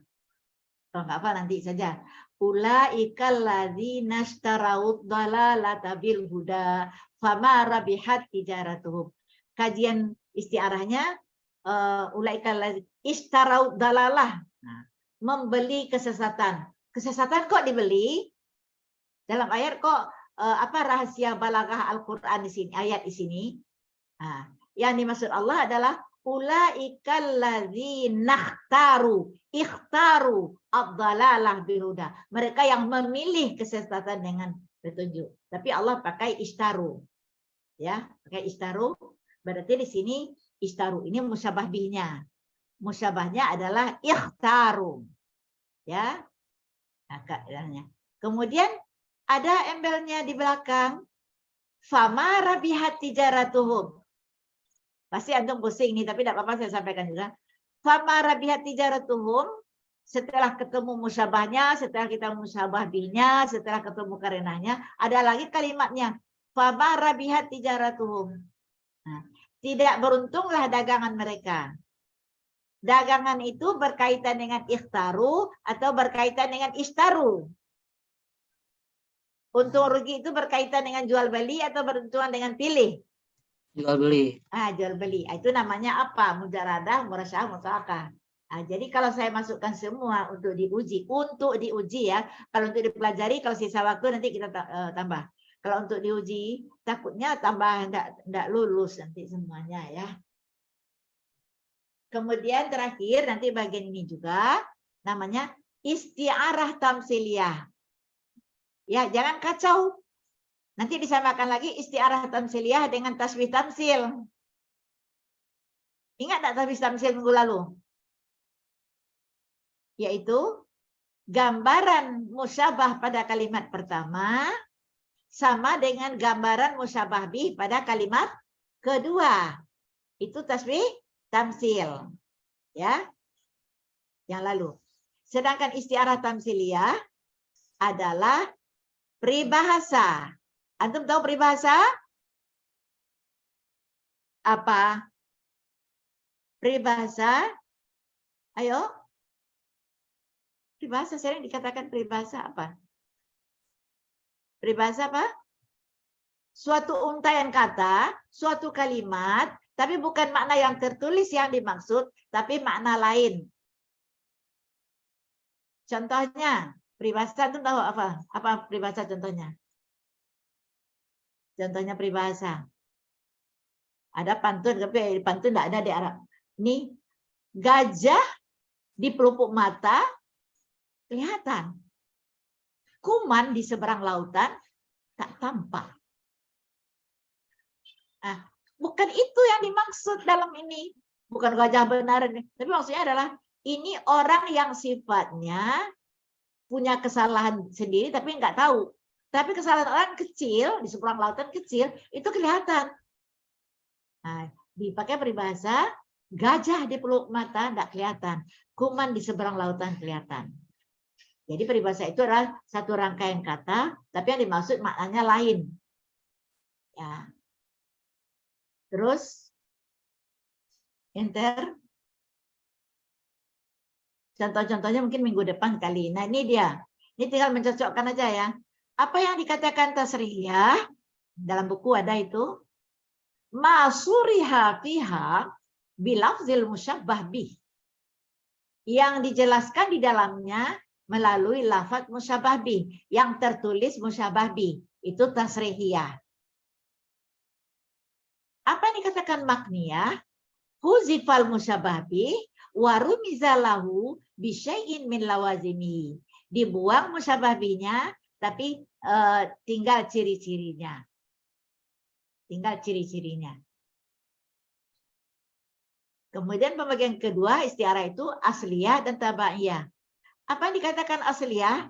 Kalau nggak hafal nanti saja. Ulaikal ladzina ishtarau dalalata bil huda fama rabihat tijaratuhum. Kajian istiarahnya ulaikal ladzina ishtarau dalalah. Nah, membeli kesesatan. Kesesatan kok dibeli? Dalam ayat kok apa rahasia balaghah Al-Qur'an di sini, ayat di sini? Nah, yang dimaksud Allah adalah ulaikal ladzina ikhtaru ad-dhalalah bihuda. Mereka yang memilih kesesatan dengan petunjuk. Tapi Allah pakai istaru. Ya, pakai istaru. Berarti di sini istaru ini musyabah bihnya. Musyabahnya adalah ikhtaru. Ya. Nah, kemudian ada embelnya di belakang. Fama rabihat tijaratuhum. Pasti antum pusing nih, tapi tidak apa-apa saya sampaikan juga. Fama rabihat tijaratuhum, setelah ketemu musyabahnya, setelah kita musyabah bihnya, setelah ketemu karenanya, ada lagi kalimatnya. Fama rabihat tijaratuhum. Nah, tidak beruntunglah dagangan mereka. Dagangan itu berkaitan dengan ikhtaru atau berkaitan dengan istaru. Untung rugi itu berkaitan dengan jual beli atau beruntungan dengan pilih. Jual beli. Jual beli. Itu namanya apa? Mujaradah, murasyah, mutlaqah. Jadi kalau saya masukkan semua untuk diuji ya. Kalau untuk dipelajari, kalau sisa waktu nanti kita tambah. Kalau untuk diuji, takutnya tambah enggak lulus nanti semuanya ya. Kemudian terakhir nanti bagian ini juga namanya isti'arah tamsiliyah. Ya, jangan kacau. Nanti disamakan lagi isti'arah tamsiliyah dengan tasbih tamsil. Ingat tak tasbih tamsil minggu lalu? Yaitu gambaran musyabah pada kalimat pertama sama dengan gambaran musyabah bih pada kalimat kedua. Itu tasbih tamsil. Ya. Yang lalu. Sedangkan isti'arah tamsiliyah adalah peribahasa. Antum tahu peribahasa? Apa? Peribahasa? Ayo. Peribahasa sering dikatakan peribahasa apa? Peribahasa apa? Suatu untaian kata, suatu kalimat, tapi bukan makna yang tertulis yang dimaksud, tapi makna lain. Contohnya, peribahasa itu tahu apa? Apa peribahasa contohnya? Contohnya peribahasa. Ada pantun, tapi pantun tidak ada di Arab. Ini gajah di pelupuk mata kelihatan. Kuman di seberang lautan tak tampak. Bukan itu yang dimaksud dalam ini. Bukan gajah benar ini. Tapi maksudnya adalah ini orang yang sifatnya punya kesalahan sendiri tapi nggak tahu. Tapi kesalahan orang kecil di seberang lautan kecil itu kelihatan. Dipakai peribahasa gajah di pelupuk mata nggak kelihatan. Kuman di seberang lautan kelihatan. Jadi peribahasa itu adalah satu rangkaian kata, tapi yang dimaksud maknanya lain. Ya. Terus, enter. Contoh-contohnya mungkin minggu depan kali. Nah ini dia. Ini tinggal mencocokkan aja ya. Apa yang dikatakan tasrihiyah, dalam buku ada itu. Ma suriha fiha bilafzil musyabbah bih. Yang dijelaskan di dalamnya melalui lafaz musyabbah bih, yang tertulis musyabbah bih, itu tasrihiyah. Apa yang dikatakan makniyah? Huzifal musyabbah bih wa rumiza lahu bi syai'in min lawazimi. Dibuang musyabbah bihnya tapi tinggal ciri-cirinya. Tinggal ciri-cirinya. Kemudian pembagian kedua istiarah itu asliyah dan tabaiyah. Apa yang dikatakan asliyah?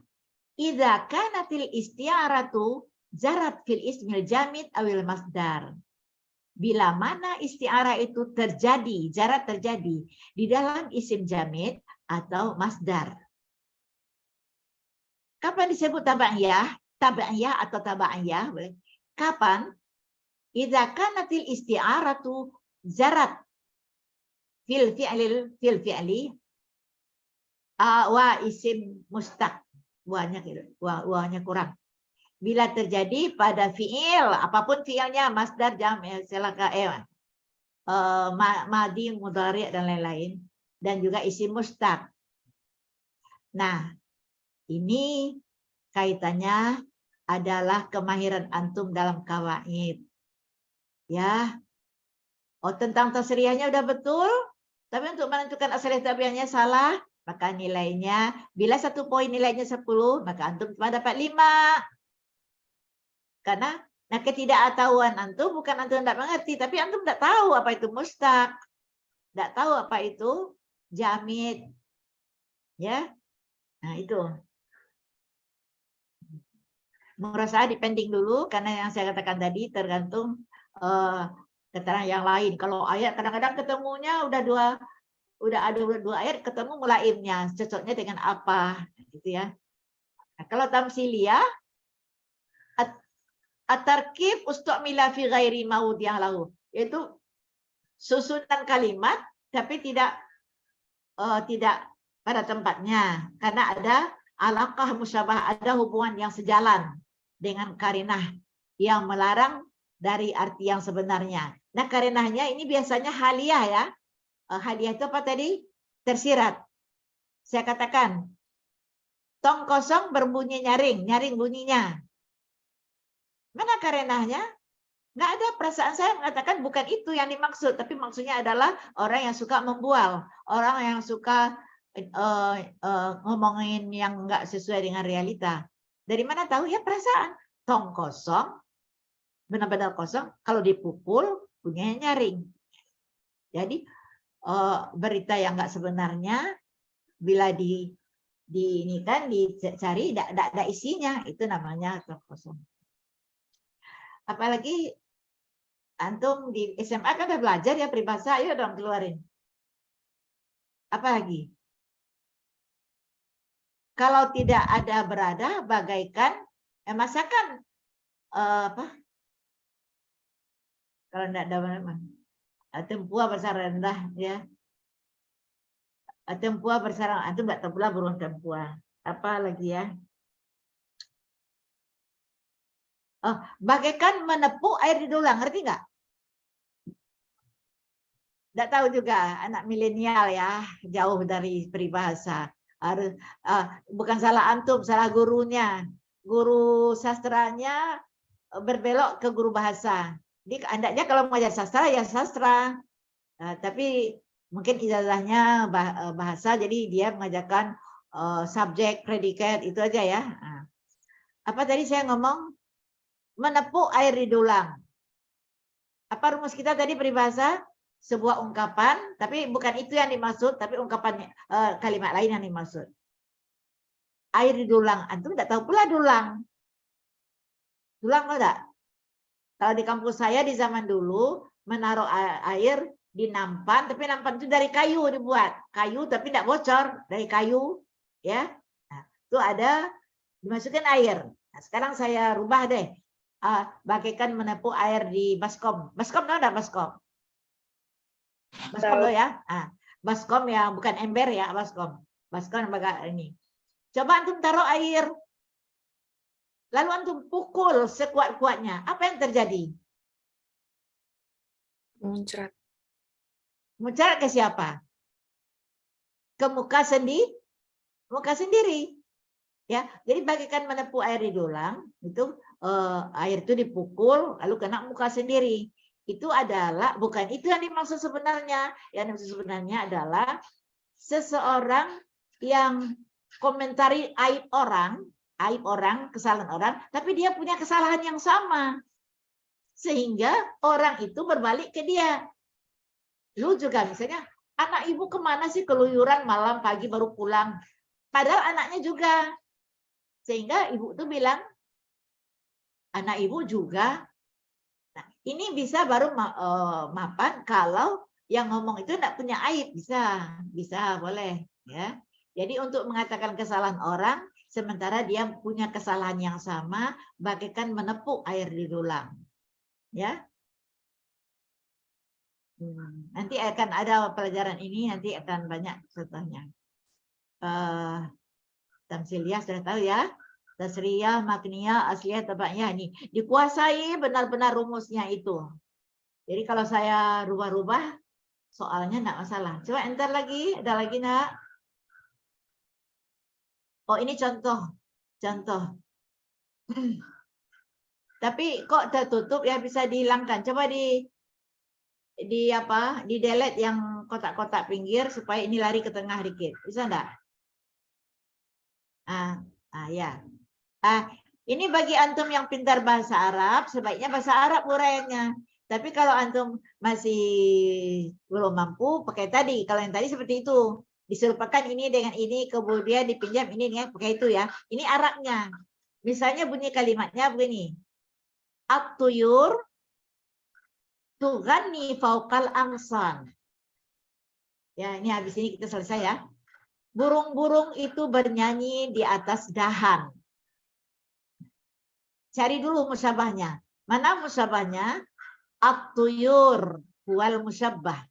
Idza kanatil istiaratu jarat fil ismil jamid awil masdar. Bila mana istiarah itu terjadi, jarat terjadi di dalam isim jamid atau masdar. Kapan disebut tabaiyah? Tabaiyah atau tabaiyah boleh. Kapan? Idza kanatil istiaratu jarat fil fi'li wa isim mustaq. Wanya kurang. Bila terjadi pada fi'il, apapun fi'ilnya, masdar, jam, madi, mudhari' dan lain-lain, dan juga isim mustaq. Nah, ini kaitannya adalah kemahiran antum dalam kawaid. Ya. Oh, tentang tasriyahnya udah betul, tapi untuk menentukan asliyah tabiahnya salah, maka nilainya, bila 1 poin nilainya 10, maka antum cuma dapat 5. Karena ketidaktahuan antum bukan antum tidak mengerti, tapi antum tidak tahu apa itu mustaq, tidak tahu apa itu jamid. Ya. Nah, itu. Merasa dipending dulu, karena yang saya katakan tadi tergantung keterangan yang lain. Kalau ayat kadang-kadang ketemunya udah ada dua ayat ketemu mulaimnya, cocoknya dengan apa, gitu ya. Nah, kalau tamsiliyah at-tarkib ustu'mila fi ghairi maud yang lahu, yaitu susunan kalimat tapi tidak pada tempatnya karena ada alaqah musyabah, ada hubungan yang sejalan dengan karinah yang melarang dari arti yang sebenarnya. Nah, karinahnya ini biasanya haliyah ya. Haliyah itu apa tadi? Tersirat. Saya katakan tong kosong berbunyi nyaring, nyaring bunyinya. Mana karinahnya? Nggak ada. Perasaan saya mengatakan bukan itu yang dimaksud, tapi maksudnya adalah orang yang suka membual, orang yang suka ngomongin yang nggak sesuai dengan realita. Dari mana tahu? Ya perasaan. Tong kosong, benar-benar kosong, kalau dipukul bunyinya nyaring. Jadi berita yang nggak sebenarnya bila ini kan dicari tidak ada isinya, itu namanya tong kosong. Apalagi antum di SMA kan udah belajar ya peribahasa, ayo dong keluarin. Apalagi? Kalau tidak ada berada, bagaikan masakan apa? Kalau tidak ada apa? Tempua bersarang rendah ya. Tempua bersarang, antum nggak tahu pula burung tempua. Apa lagi ya? Bagaikan menepuk air di dulang, ngerti nggak? Nggak tahu juga, anak milenial ya, jauh dari peribahasa. Harus bukan salah antum, salah gurunya. Guru sastranya berbelok ke guru bahasa. Jadi hendaknya kalau mengajar sastra ya sastra. Tapi mungkin ijazahnya bahasa, jadi dia mengajarkan subjek, predikat itu aja ya. Apa tadi saya ngomong? Menepuk air di dulang. Apa rumus kita tadi peribahasa? Sebuah ungkapan, tapi bukan itu yang dimaksud, tapi ungkapan kalimat lain yang dimaksud. Air di dulang, antum tidak tahu pula dulang. Dulang enggak? Kalau di kampus saya di zaman dulu menaruh air di nampan, tapi nampan itu dari kayu dibuat, kayu tapi tidak bocor, dari kayu, ya. Nah, itu ada dimasukkan air. Nah, sekarang saya rubah deh, bagaikan menepuk air di baskom. Baskom tahu enggak baskom? Baskom loh ya, baskom ya, bukan ember ya, baskom. Baskom baga ini. Coba antum taruh air, lalu antum pukul sekuat-kuatnya, apa yang terjadi? Muncrat. Muncrat ke siapa? Ke muka sendiri. Ya, jadi bagaikan menepuk air di dulang, itu air itu dipukul lalu kena muka sendiri. Itu adalah bukan itu yang dimaksud sebenarnya. Yang dimaksud sebenarnya adalah seseorang yang komentari aib orang, kesalahan orang, tapi dia punya kesalahan yang sama. Sehingga orang itu berbalik ke dia. Lu juga misalnya, anak ibu kemana sih keluyuran malam pagi baru pulang? Padahal anaknya juga. Sehingga ibu tuh bilang, anak ibu juga. Nah, ini bisa baru mapan kalau yang ngomong itu tidak punya aib. Bisa boleh. Ya. Jadi untuk mengatakan kesalahan orang, sementara dia punya kesalahan yang sama, bagaikan menepuk air di dulang. Ya. Nanti akan ada pelajaran ini, nanti akan banyak contohnya. Tamsiliyah sudah tahu ya. Tasriyah, makniyah, asliyah, tabaiyah. Ini dikuasai benar-benar rumusnya itu. Jadi kalau saya rubah-rubah, soalnya enggak masalah. Coba enter lagi, ada lagi enggak? Oh, ini contoh. Tapi kok tertutup ya, bisa dihilangkan. Coba di delete yang kotak-kotak pinggir supaya ini lari ke tengah dikit. Bisa enggak? Ya. Ini bagi antum yang pintar bahasa Arab, sebaiknya bahasa Arab uraiannya. Tapi kalau antum masih belum mampu, pakai tadi. Kalau yang tadi seperti itu, diserupakan ini dengan ini, kemudian dipinjam ini dengan pakai itu ya. Ini Arabnya. Misalnya bunyi kalimatnya begini. At-tuyur tughanni fauqal angsan. Ya, ini habis ini kita selesai ya. Burung-burung itu bernyanyi di atas dahan. Cari dulu musyabahnya. Mana musyabahnya? At-tuyur. huwal musyabbah.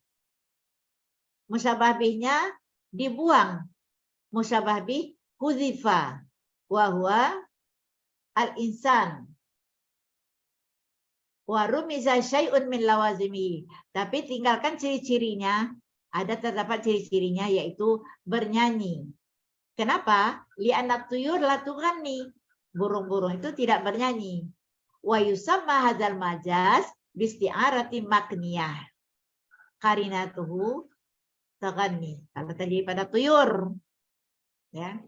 Musyabbah bihnya dibuang. Musyabbah bih hudzifa wa huwa al-insan. Wa rumiza syai'un min lawazimi. Tapi tinggalkan ciri-cirinya. Ada terdapat ciri-cirinya yaitu bernyanyi. Kenapa? Li'anat tuyur la tughanni. Burung-burung itu tidak bernyanyi. Wa yusamma hadzal majaz bisti'arati makniyah. Qarinatuhu taghanni. Kalau tadi pada tuyur. Ya.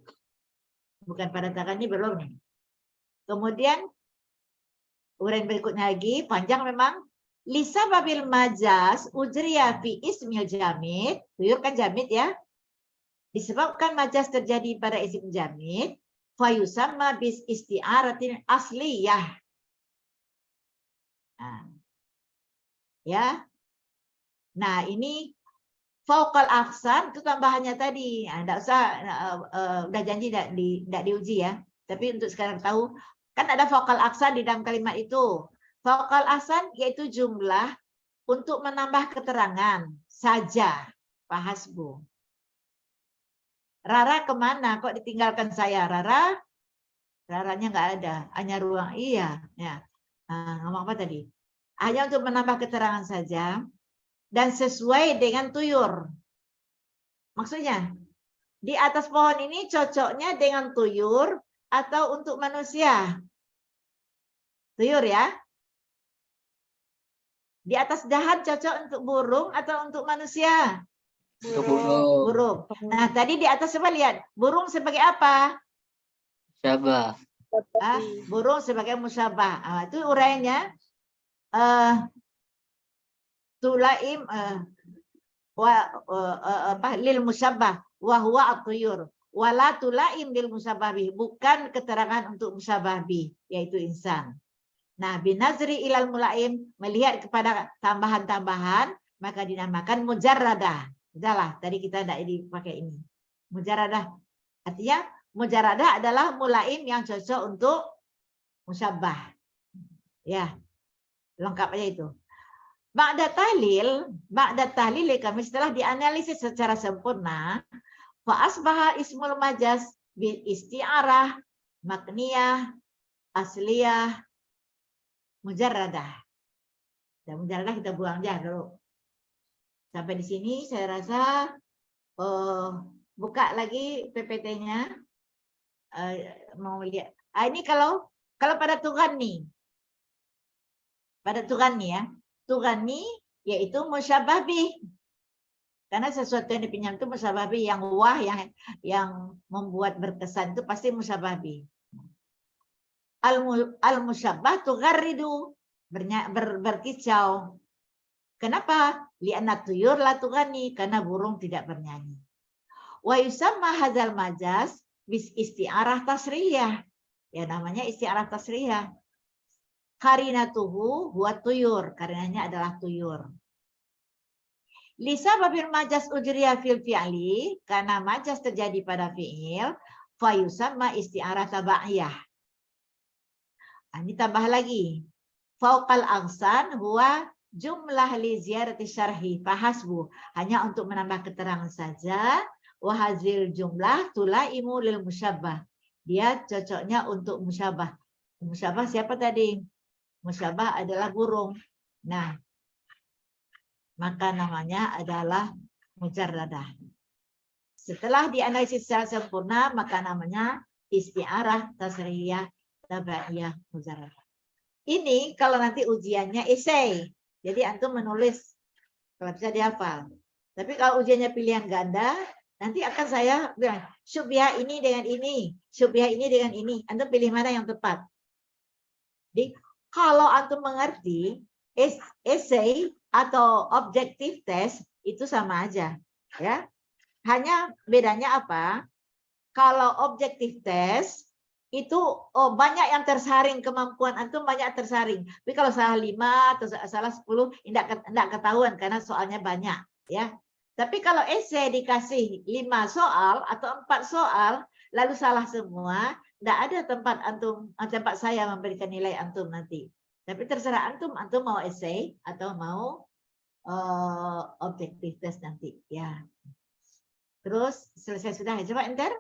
Bukan pada taghanni belum nih. Kemudian uraian berikutnya lagi, panjang memang. Lisa babil majaz ujriya fi ismil jamid. Tuyur kan jamid ya. Disebabkan majaz terjadi pada isim jamid, fayusamma bis isti'aratin asliyah. Nah, ya. Nah, ini fauqal aksan itu tambahannya tadi. Enggak usah udah janji enggak diuji ya. Tapi untuk sekarang tahu, kan ada fauqal aksan di dalam kalimat itu. Fauqal aksan yaitu jumlah untuk menambah keterangan saja. Fahasbu. Rara kemana? Kok ditinggalkan saya? Raranya nggak ada. Hanya ruang. Iya. Ya. Ngomong apa tadi? Hanya untuk menambah keterangan saja. Dan sesuai dengan tuyur. Maksudnya, di atas pohon ini cocoknya dengan tuyur atau untuk manusia? Tuyur ya. Di atas dahan cocok untuk burung atau untuk manusia? Burung. Nah, tadi di atas coba lihat. Burung sebagai apa? Musyabah. Burung sebagai musyabah. Itu uraiannya. Tulaim lil musyabah wa huwa at-tuyur. Wala tulaim lil musyabah bih. Bukan keterangan untuk musyabah bih, yaitu insan. Nah, binazri ilal mulaim, melihat kepada tambahan-tambahan, maka dinamakan mujarradah. Udahlah, tadi kita tidak dipakai ini. Mujarradah. Artinya, mujarradah adalah mulaim yang cocok untuk musyabah. Ya, lengkap aja itu. Ba'da tahlil kami setelah dianalisis secara sempurna, fa asbaha ismul majaz bil isti'arah, makniyah, asliyah, mujarradah. Dan mujarradah kita buang aja dulu. Sampai di sini saya rasa buka lagi PPT-nya. Mau lihat. Ini kalau pada Tughani. Pada Tughani ya. Tughani yaitu musyabah bih. Karena sesuatu yang dipinjam itu musyabah bih, yang wah, yang membuat berkesan itu pasti musyabah bih. Al-musyabah tugharridu, berkicau. Kenapa? Li'anna tuyur la tughani, karena burung tidak bernyanyi. Wa yusamma hadzal majaz bis isti'arah tasriyah. Ya namanya isti'arah tasriyah. Qarinatuhu huwa tuyur, karenanya adalah tuyur. Lisa babir majaz ujriya fil fi'li, karena majaz terjadi pada fi'il, fa yusamma isti'arah tabaiyah. Ini tambah lagi. Fauqal angsan huwa jumlah li ziyarati syarhi fahasbu. Hanya untuk menambah keterangan saja. Wahazil jumlah tulaimu lil musyabbah. Dia cocoknya untuk musyabah. Musyabah siapa tadi? Musyabah adalah burung. Nah, maka namanya adalah mujarradah. Setelah dianalisis secara sempurna, maka namanya isti'arah tasriyah tabaiyah mujarradah. Ini kalau nanti ujiannya esai. Jadi antum menulis kalau bisa dihafal. Tapi kalau ujiannya pilihan ganda, nanti akan saya bilang syubhah ini dengan ini, syubhah ini dengan ini. Antum pilih mana yang tepat. Jadi kalau antum mengerti esai atau objective test itu sama aja, ya. Hanya bedanya apa? Kalau objective test itu banyak yang tersaring, kemampuan antum banyak tersaring. Tapi kalau salah 5 atau salah 10 enggak ketahuan karena soalnya banyak, ya. Tapi kalau esai dikasih 5 soal atau 4 soal lalu salah semua, enggak ada tempat saya memberikan nilai antum nanti. Tapi terserah antum mau esai atau mau objektif test nanti ya. Terus selesai sudah, coba enter.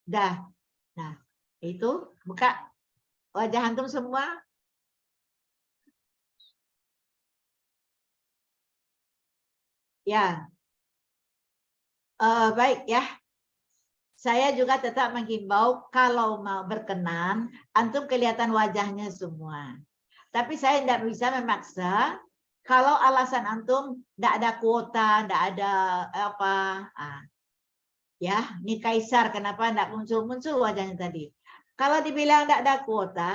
Dah. Nah, itu buka wajah antum semua. Ya. Baik ya. Saya juga tetap menghimbau kalau mau berkenan, antum kelihatan wajahnya semua. Tapi saya tidak bisa memaksa kalau alasan antum tidak ada kuota, tidak ada apa. Ya, ini Kaisar kenapa tidak muncul-muncul wajahnya tadi. Kalau dibilang tidak ada kuota,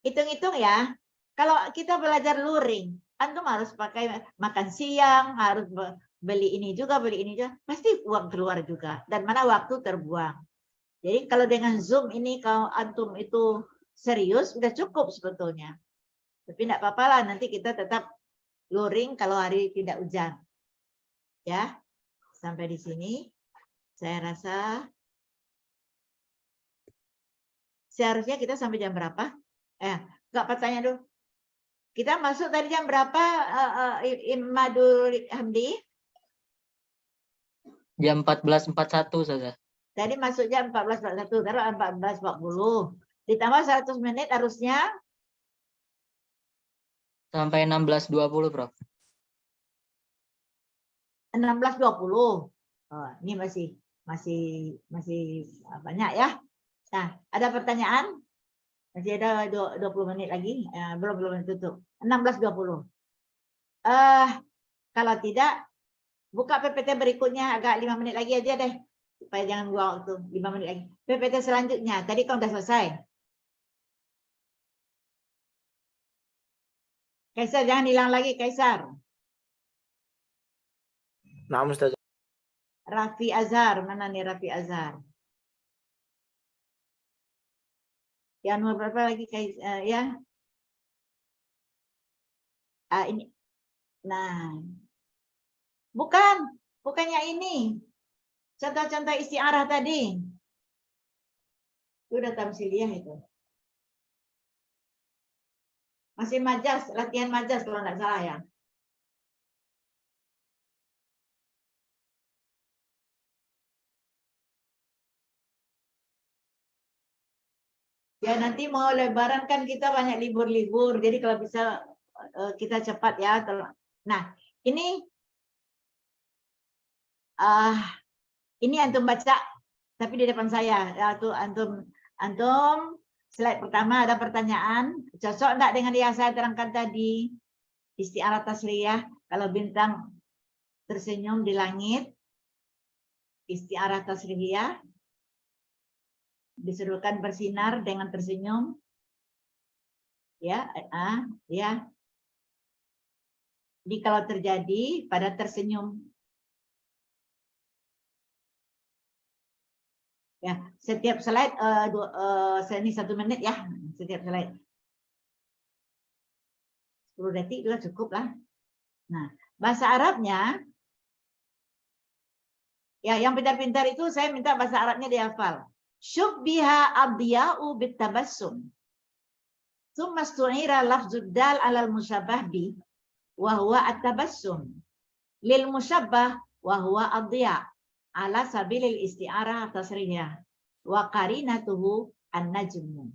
hitung-hitung ya. Kalau kita belajar luring, antum harus pakai makan siang, harus beli ini juga, pasti uang keluar juga. Dan mana waktu terbuang. Jadi kalau dengan Zoom ini kalau antum itu serius, sudah cukup sebetulnya. Tapi tidak apa-apa lah, nanti kita tetap luring kalau hari tidak hujan. Ya, sampai di sini. Saya rasa seharusnya kita sampai jam berapa? Enggak bertanya dulu. Kita masuk tadi jam berapa, Imadul Hamdi? Jam 14.41 saja. Tadi masuk jam 14.41, taruh 14.40. Ditambah 100 menit harusnya. Sampai 16.20, Prof. 16.20. Ini masih banyak ya. Nah, ada pertanyaan? Masih ada 20 menit lagi. Belum tutup. 16.20. Kalau tidak, buka PPT berikutnya agak 5 menit lagi aja deh. Supaya jangan buang waktu 5 menit lagi. PPT selanjutnya. Tadi kan udah selesai. Kaisar jangan hilang lagi, Kaisar. Nah, Ustaz. Raffi Azhar, mana nih Raffi Azhar? Yang nomor berapa lagi, ya? Ini. Nah, bukannya ini. Contoh-contoh istiarah tadi. Itu udah tamsiliyah itu. Masih majas, latihan majas kalau nggak salah ya. Ya nanti mau lebaran kan kita banyak libur-libur, jadi kalau bisa kita cepat ya. Nah, ini antum baca, tapi di depan saya. Tuh antum slide pertama ada pertanyaan, cocok enggak dengan yang saya terangkan tadi? Isti'arah tasliyah, kalau bintang tersenyum di langit, isti'arah tasliyah, disuruhkan bersinar dengan tersenyum. Ya, ya. Jadi kalau terjadi pada tersenyum, ya setiap slide ini 1 menit ya, setiap slide 10 detik juga cukup lah. Nah, bahasa Arabnya, ya yang pintar-pintar itu saya minta bahasa Arabnya dihafal. Syubbiha adiya'u bitabassum. Tsumma stu'ira lafzud dal 'alal musyabbah bi wa huwa at-tabassum. Lil musyabbah wa huwa adiya' ala sabilil isti'arah tasrihiyah wa qarinatuhu an-najmu.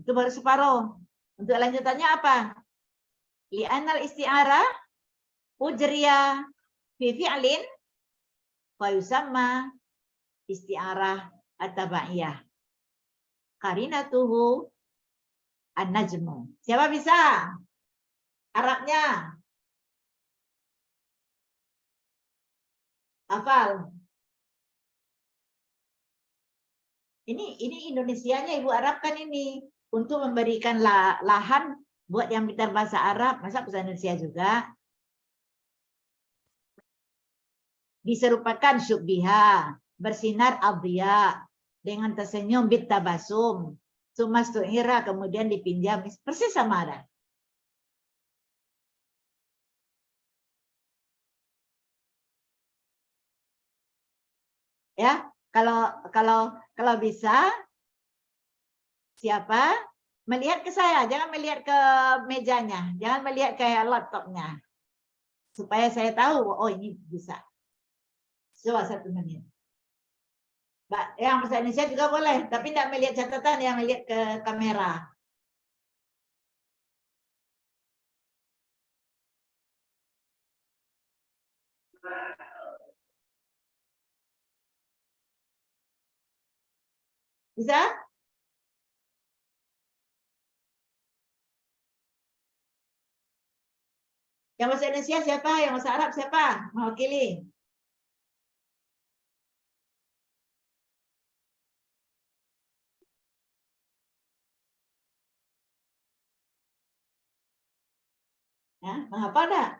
Itu baru separuh. Untuk lanjutannya apa? Li'anal isti'arah ujriya fi fi'lin fa yusamma isti'arah at-tabaiyah. Qarinatuhu an-najmu. Siapa bisa? Arabnya. Hafal. Ini Indonesianya Ibu Arabkan ini untuk memberikan lahan buat yang pintar bahasa Arab, masa bahasa Indonesia juga. Diserupakan syubbiha, bersinar adhiya, dengan tersenyum bitabasum, sumastu'ira, kemudian dipinjam, persis sama ada. Ya, kalau bisa siapa Melihat ke saya, jangan melihat ke mejanya, jangan melihat ke laptopnya. Supaya saya tahu, oh ini bisa. Coba 1 menit. Yang bahasa Indonesia juga boleh, tapi tidak melihat catatan, yang melihat ke kamera. Bisa? Yang bahasa Indonesia siapa? Yang bahasa Arab siapa? Mewakili. Ya, menghafal enggak?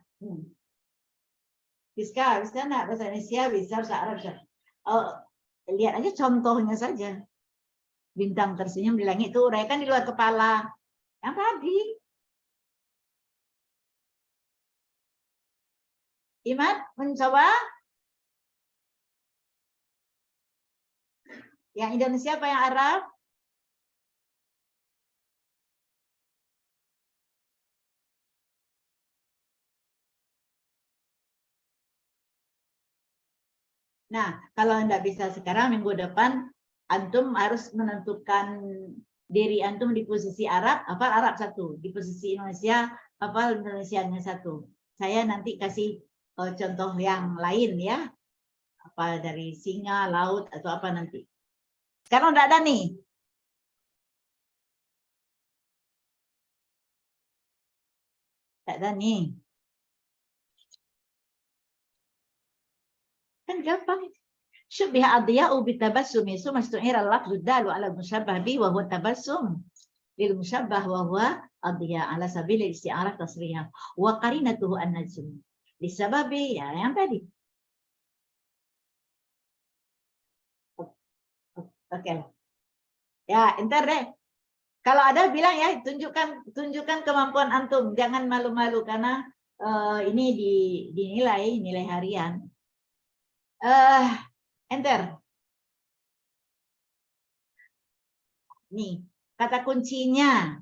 Bisa enggak bahasa Indonesia, bisa bahasa Arab, bisa. Oh, lihat aja contohnya saja. Bintang tersenyum di langit itu uraikan di luar kepala. Yang tadi. Iman, mencoba? Yang Indonesia apa yang Arab? Nah, kalau enggak bisa sekarang, minggu depan, antum harus menentukan diri antum di posisi Arab, hafal Arab 1. Di posisi Indonesia, hafal Indonesianya 1. Saya nanti kasih contoh yang lain ya. Apa dari singa, laut, atau apa nanti. Sekarang enggak ada nih. Enggak ada nih. Kan gampang. Syubbiha adiya'u bitabassumi summa istu'ira al-lafzu dalu 'ala al-musyabbah bi wa huwa tabassum lil musyabbah wa huwa adiya' 'ala sabili isti'arah tasrihah wa qarinatuhu an-najm lisababi ya yang tadi. Oke. Ya, entar deh. Kalau ada bilang ya, tunjukkan kemampuan antum, jangan malu-malu karena ini dinilai nilai harian. Enter. Nih, kata kuncinya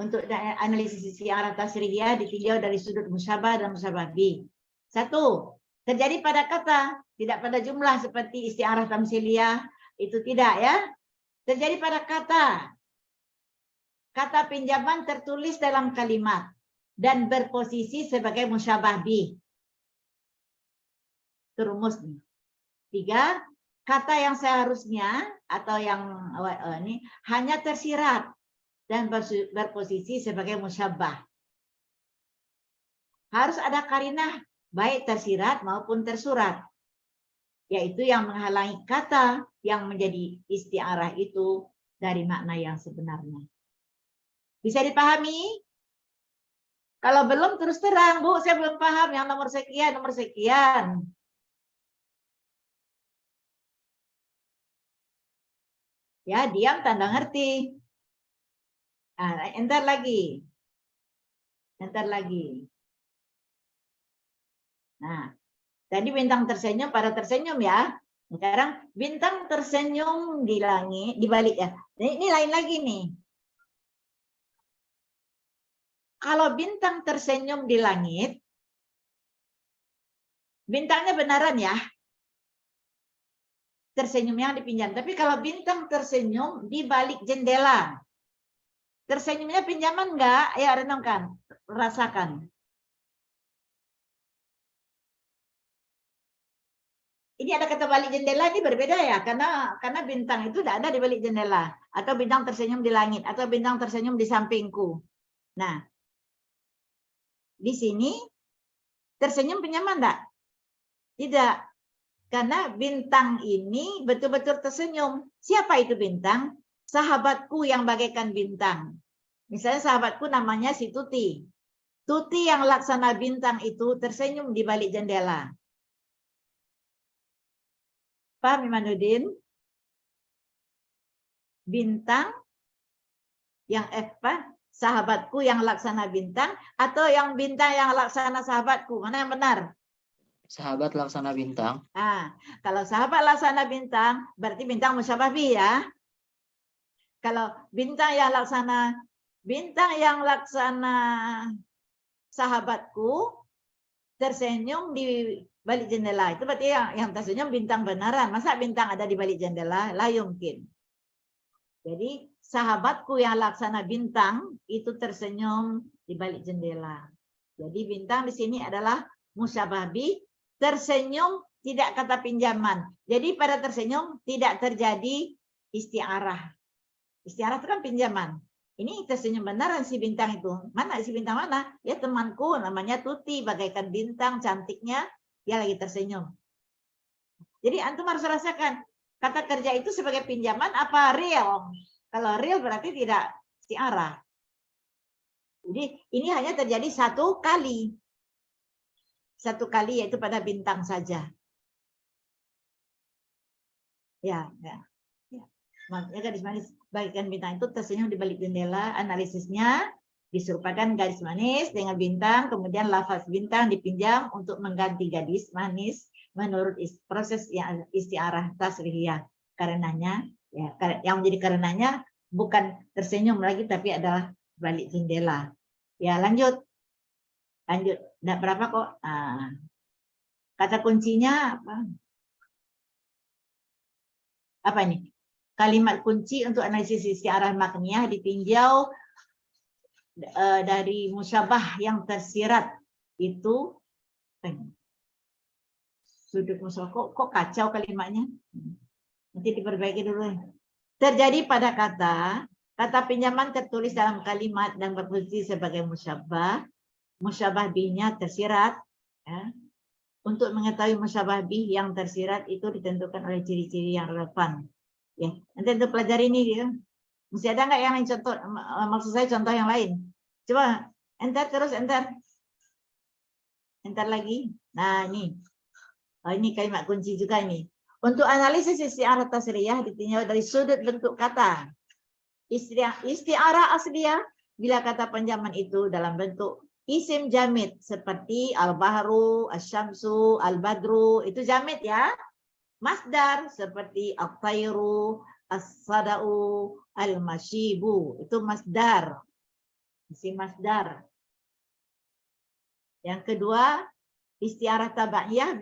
untuk analisis isti'arah tasrihiyah ditinjau dari sudut musyabah dan musyabah bi. 1, terjadi pada kata, tidak pada jumlah seperti isti'arah tamsiliyah, itu tidak ya. Terjadi pada kata. Kata pinjaman tertulis dalam kalimat dan berposisi sebagai musyabah bi. Itu rumus nih. 3, kata yang seharusnya atau yang ini hanya tersirat dan berposisi sebagai musyabbah. Harus ada karinah baik tersirat maupun tersurat, yaitu yang menghalangi kata yang menjadi isti'arah itu dari makna yang sebenarnya. Bisa dipahami? Kalau belum terus terang, Bu, saya belum paham yang nomor sekian, nomor sekian. Ya, diam tanda ngerti. Nah, enter lagi. Enter lagi. Nah, tadi bintang tersenyum pada tersenyum ya. Sekarang bintang tersenyum di langit, di balik ya. Ini lain lagi nih. Kalau bintang tersenyum di langit, bintangnya benaran ya. Tersenyum yang dipinjam. Tapi kalau bintang tersenyum di balik jendela, tersenyumnya pinjaman enggak? Ayo renungkan, rasakan. Ini ada kata balik jendela ini berbeda ya, karena bintang itu tidak ada di balik jendela, atau bintang tersenyum di langit, atau bintang tersenyum di sampingku. Nah, di sini tersenyum pinjaman enggak? Tidak, karena bintang ini betul-betul tersenyum. Siapa itu bintang? Sahabatku yang bagaikan bintang. Misalnya sahabatku namanya si Tuti. Tuti yang laksana bintang itu tersenyum di balik jendela. Paham Imanuddin? Bintang yang sahabatku yang laksana bintang atau yang bintang yang laksana sahabatku? Mana yang benar? Sahabat laksana bintang. Nah, kalau sahabat laksana bintang berarti bintang musyabah bi ya. Kalau bintang yang laksana sahabatku tersenyum di balik jendela. Itu berarti yang tersenyum bintang beneran. Masa bintang ada di balik jendela? La yumkin. Jadi sahabatku yang laksana bintang itu tersenyum di balik jendela. Jadi bintang di sini adalah musyabah bih, tersenyum tidak kata pinjaman. Jadi pada tersenyum tidak terjadi isti'arah. Isti'arah itu kan pinjaman. Ini tersenyum beneran si bintang itu. Mana si bintang mana? Ya temanku namanya Tuti, bagaikan bintang cantiknya, dia lagi tersenyum. Jadi antum harus rasakan kata kerja itu sebagai pinjaman apa real? Kalau real berarti tidak isti'arah. Jadi ini hanya terjadi satu kali. Satu kali yaitu pada bintang saja. Ya. Makanya garis manis bagikan bintang itu tersenyum di balik jendela. Analisisnya diserupakan garis manis dengan bintang, kemudian lafaz bintang dipinjam untuk mengganti garis manis menurut proses yang isti'arah tasrihiyah. Karenanya, ya, yang menjadi karenanya bukan tersenyum lagi tapi adalah balik jendela. Ya, lanjut. Nggak berapa kok. Kata kuncinya apa? Apa ini? Kalimat kunci untuk analisis isti'arah makniyah ditinjau dari musyabah yang tersirat itu sudut musyabah. Kok kacau kalimatnya? Nanti diperbaiki dulu. Terjadi pada kata pinjaman tertulis dalam kalimat dan berfungsi sebagai musyabah. Musyabah bihnya tersirat. Ya. Untuk mengetahui musyabah bih yang tersirat itu ditentukan oleh ciri-ciri yang relevan. Ya, nanti untuk pelajari ini dia. Mesti ada nggak yang lain contoh? Maksud saya contoh yang lain. Coba enter terus enter. Enter lagi. Nah, ini. Oh, ini kalimat kunci juga ini. Untuk analisis isti'arah tasriyah ditinjau dari sudut bentuk kata. Isti'arah asliyah bila kata pinjaman itu dalam bentuk isim jamid seperti al-bahru, asy-syamsu, al-badru, itu jamid ya. Masdar seperti at-tayru, as-sada'u, al-masyibu. Itu masdar. Isim masdar. Yang kedua, isti'arah tabaiyah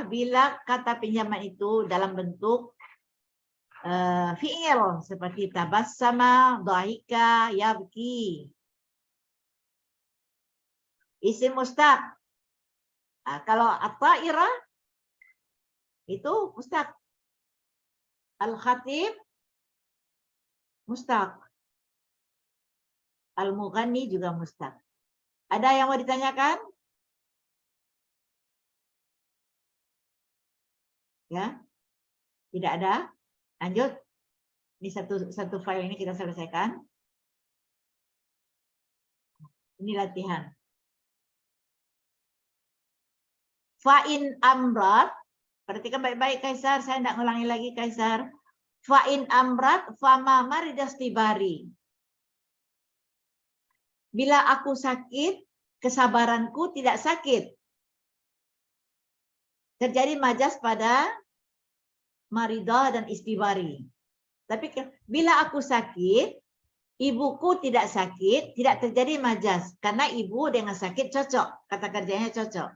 bila kata pinjaman itu dalam bentuk fi'il seperti tabassama, dhahika, yabki. Isim mustaq. Kalau at-ta'irah itu mustaq. Al-khatib mustaq. Al-mughanni juga mustaq. Ada yang mau ditanyakan? Ya? Tidak ada? Lanjut. Ini satu file ini kita selesaikan. Ini latihan. Fa'in amrat. Perhatikan baik-baik Kaisar, saya tidak ngulangi lagi Kaisar. Fa'in amrat fama maridastibari. Bila aku sakit, kesabaranku tidak sakit. Terjadi majas pada maridah dan istibari. Tapi bila aku sakit, ibuku tidak sakit, tidak terjadi majas. Karena ibu dengan sakit cocok, kata kerjanya cocok.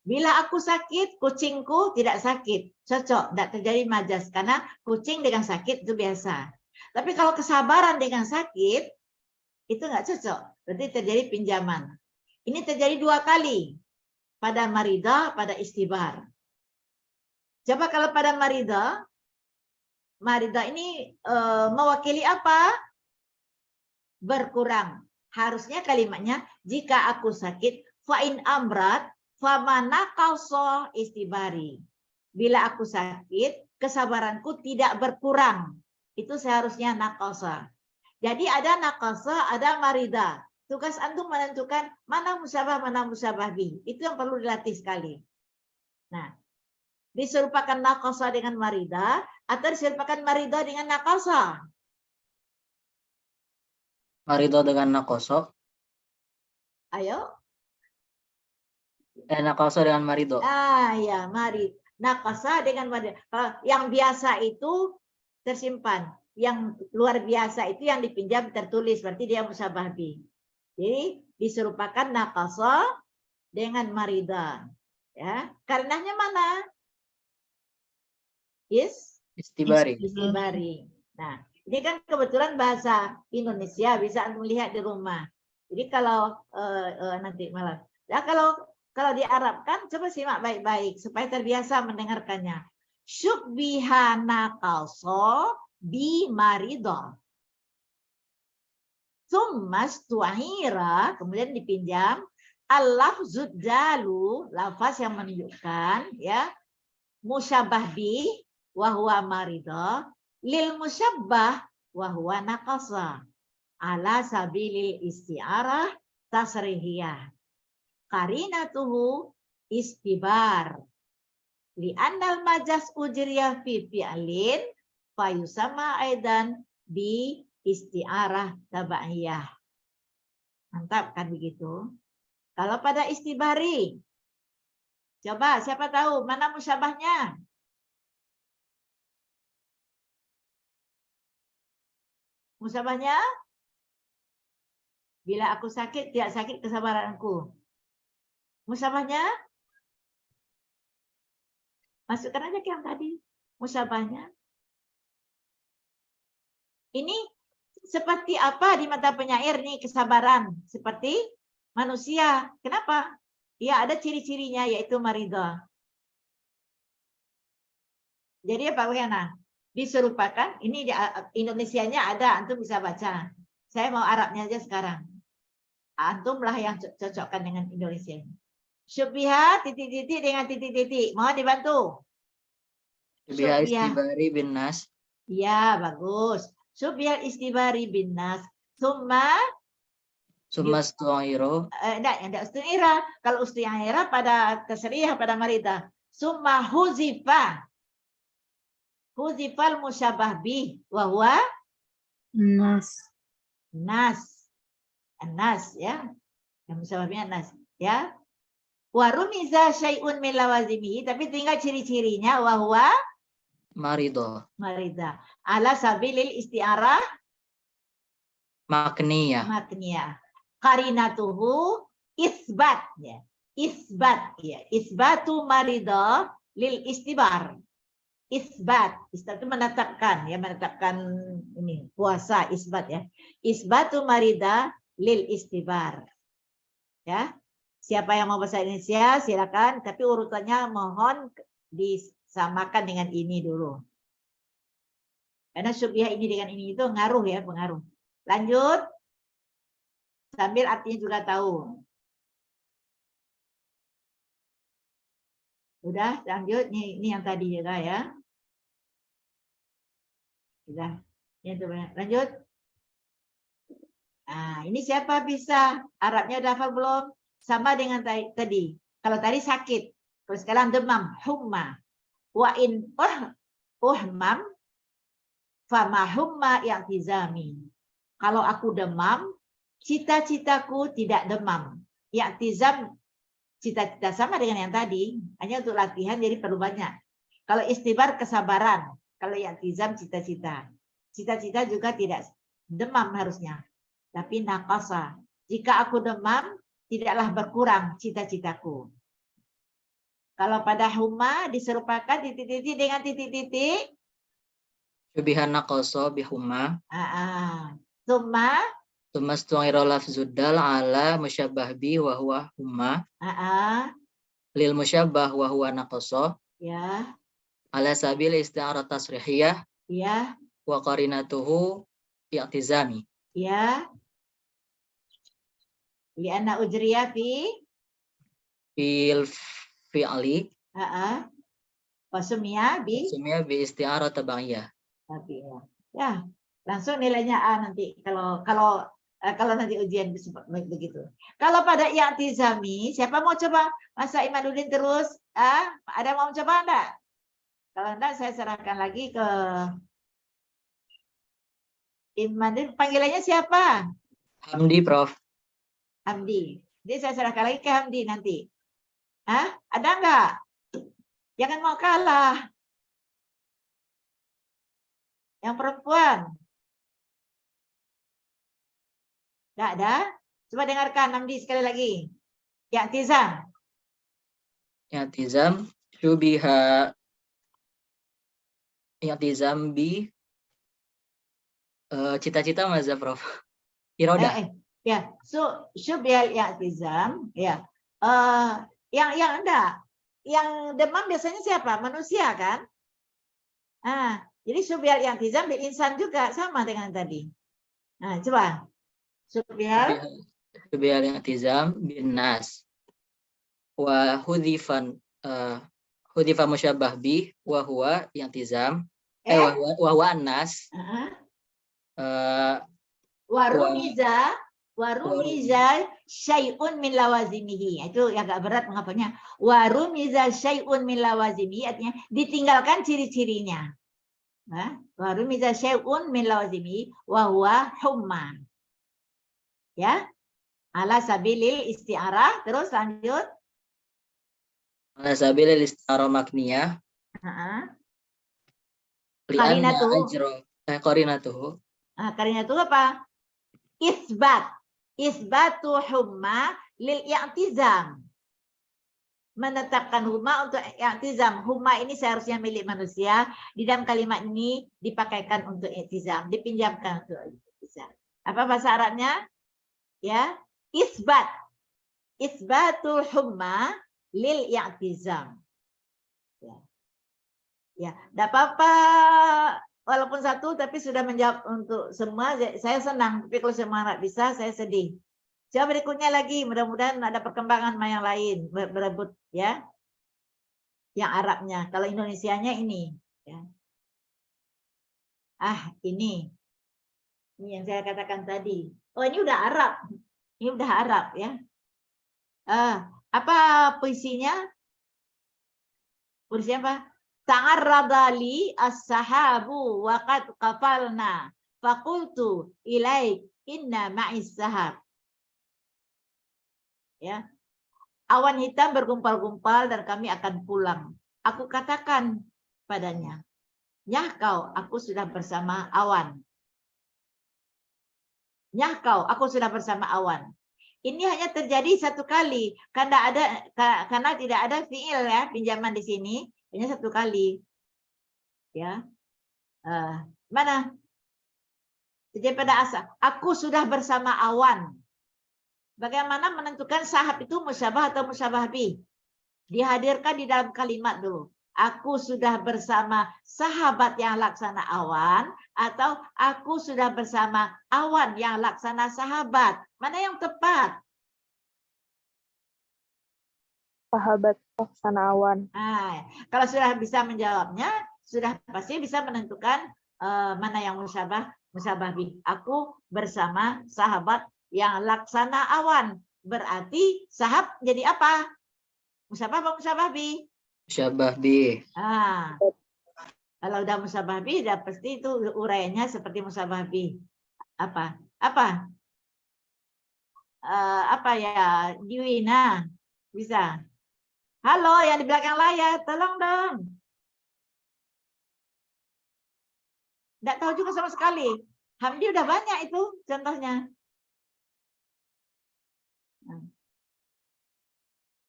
Bila aku sakit, kucingku tidak sakit. Cocok, tidak terjadi majas. Karena kucing dengan sakit itu biasa. Tapi kalau kesabaran dengan sakit, itu nggak cocok. Berarti terjadi pinjaman. Ini terjadi 2 kali. Pada maridah, pada istibar. Coba kalau pada maridah ini mewakili apa? Berkurang. Harusnya kalimatnya, jika aku sakit, fa'in amrat, famana kauso istibari. Bila aku sakit, kesabaranku tidak berkurang. Itu seharusnya nakosa. Jadi ada nakosa, ada marida. Tugas antum menentukan mana musyabah bih. Itu yang perlu dilatih sekali. Nah, diserupakan nakosa dengan marida atau diserupakan marida dengan nakosa? Marido dengan nakoso. Ayo. Nakoso dengan marido. Ya, mari. Nakosa dengan marida. Yang biasa itu tersimpan. yang luar biasa itu yang dipinjam tertulis, berarti dia musyabah bih. Jadi diserupakan naqasa dengan marida. Ya, karenanya mana? Istibari. Istibari. Nah, ini kan kebetulan bahasa Indonesia, bisa Anda melihat di rumah. Jadi kalau nanti malam. Ya kalau diarabkan, coba simak baik-baik supaya terbiasa mendengarkannya. Syubbiha naqasa bi marida. Summas tuahira, kemudian dipinjam al-lafzud dalu, lafaz yang menunjukkan ya musyabah bi wa huwa marida lil musyabbah wa huwa naqasa ala sabilil isti'arah tasrihiyah qarinatuhu istibar li annal majas ujriyah fi fi'lin fayusama aidan bi isti'arah tabaiyah. Mantap kan begitu? Kalau pada istibari, coba siapa tahu mana musyabahnya? Musyabahnya? Bila aku sakit, tidak sakit kesabaranku. Musyabahnya? Masukkan aja ke yang tadi. Musyabahnya. Ini seperti apa di mata penyair nih kesabaran? Seperti manusia. Kenapa? Ya ada ciri-cirinya yaitu marida. Jadi Pak Wiana, diserupakan, ini di Indonesianya ada, antum bisa baca. Saya mau Arabnya aja sekarang. Antumlah yang cocokkan dengan Indonesia. Syubbiha titik-titik dengan titik-titik. Mohon dibantu. Syubbiha istibari bin nas. Ya, bagus. Syubbiha istibari bin nas. Summa Sumastu'iro. Enggak ustu'ira. Kalau ustu'ira pada tasrih, pada marida. Summa huzifa. Huzifal musyabah bih. Wahwa Nas. Nas ya. Yang musyabah bih nas ya. Warumiza syai'un min lawazimihi, tapi tinggal ciri-cirinya wahwa Marido. marida. Ala sabilil isti'arah Makniyah. Qarinatuhu isbat ya. Isbat ya. Isbatu marida lil istibar. Isbat itu menetapkan ya, menetapkan ini puasa, isbat ya. Isbatu marida lil istibar. Ya. Siapa yang mau bahasa Indonesia silakan, tapi urutannya mohon disamakan dengan ini dulu. Karena syubhiyah ini dengan ini itu ngaruh ya, pengaruh. Lanjut. Sambil artinya juga tahu. Udah, lanjut. Ini yang tadi juga ya. Sudah. Lanjut. Nah, ini siapa bisa? Arabnya udah hafal belum? Sama dengan tadi. Kalau tadi sakit. Kalau sekarang demam. Humma. Wa in uhmam. Fama humma i'tizami. Kalau aku demam, cita-citaku tidak demam. I'tizam, cita-cita sama dengan yang tadi. Hanya untuk latihan, jadi perlu banyak. Kalau istibar, kesabaran. Kalau i'tizam, cita-cita. Cita-cita juga tidak demam harusnya. Tapi naqasa. Jika aku demam, tidaklah berkurang cita-citaku. Kalau pada humma diserupakan titik-titik dengan titik-titik. Syubbiha naqasa bihumma. Summa. Sumastu'iro lafzuddal ala musyabbah bi wa huwa humma. Lil musyabbah wa huwa naqasa. Ya. Ala sabil isti'arah tasrihiyah. Ya. Wa qarinatuhu i'tizami. Ya. Li'anna ujriya Fil fi'li. Wasumia bi Isti'arah tabaiyah. tapi ya. Langsung nilainya A nanti kalau nanti ujian begitu. Kalau pada i'tizami, siapa mau coba? Masa Imaduddin terus? Ada mau coba enggak? Kalau enggak saya serahkan lagi ke Imaduddin. Panggilannya siapa? Hamdi, Prof. Hamdi. Jadi saya serahkan lagi ke Hamdi nanti. Ada enggak? Jangan mau kalah. Yang perempuan. Tidak ada? Coba dengarkan Namdi sekali lagi. I'tizam. I'tizam syubiha i'tizam bi cita-cita mazhab Prof. Irodah. Ya, so syubhal i'tizam, ya. Yang enggak. Yang demam biasanya siapa? Manusia kan? Jadi syubhal i'tizam bil insan juga sama dengan tadi. Nah, coba. Syubhal i'tizam bin nas. Wa hudhifan hudhifa musyabbah bih wa huwa i'tizam wa huwa an-nas. Warumiza syai'un min lawazimihi. Itu yang agak berat menghafalnya. Warumiza syai'un min lawazimihi artinya ditinggalkan ciri-cirinya. Warumiza syai'un min lawazimihi wa huwa humma. Ya. Ala sabilil isti'arah. Terus lanjut. Ala sabilil isti'arah makniyah. Qarinatuhu. Qarinatuhu apa? Isbatu humma lil i'tizam. Menetapkan humma untuk i'tizam. Humma ini seharusnya milik manusia. Di dalam kalimat ini dipakaikan untuk i'tizam, dipinjamkan untuk i'tizam. Apa bahasa Arabnya? Ya, isbatul humma lil i'tizam. Ya, enggak apa-apa. Walaupun satu, tapi sudah menjawab untuk semua. Saya senang, tapi kalau semua nggak bisa, saya sedih. Coba berikutnya lagi, mudah-mudahan ada perkembangan yang lain berebut ya. Yang Arabnya, kalau Indonesianya ini. Ya. Ini yang saya katakan tadi. Oh, ini udah Arab. Ini udah Arab ya. Apa puisinya? Puisi apa? Ta'arrada li as-sahabu wa qad qafalna faqultu ilaik inna ma'is sahab. Ya. Awan hitam bergumpal-gumpal dan kami akan pulang. Aku katakan padanya, "Nyah kau, aku sudah bersama awan." Nyah kau, aku sudah bersama awan. Ini hanya terjadi satu kali karena tidak ada fiil ya, pinjaman di sini. Hanya satu kali, ya. Mana? Jadi pada asal, aku sudah bersama awan. Bagaimana menentukan sahab itu musyabah atau musyabah bih? Dihadirkan di dalam kalimat dulu. Aku sudah bersama sahabat yang laksana awan, atau aku sudah bersama awan yang laksana sahabat. Mana yang tepat? Sahabat laksana awan. Kalau sudah bisa menjawabnya, sudah pasti bisa menentukan mana yang musyabah bih. Aku bersama sahabat yang laksana awan. Berarti sahab jadi apa? Musyabah apa musyabah bih? Musyabah bih. Kalau udah musyabah bih, udah pasti itu uraiannya seperti musyabah bih. Apa ya? Diwina bisa. Halo, yang di belakang layar, tolong dong. Nggak tahu juga sama sekali. Hamdi udah banyak itu contohnya.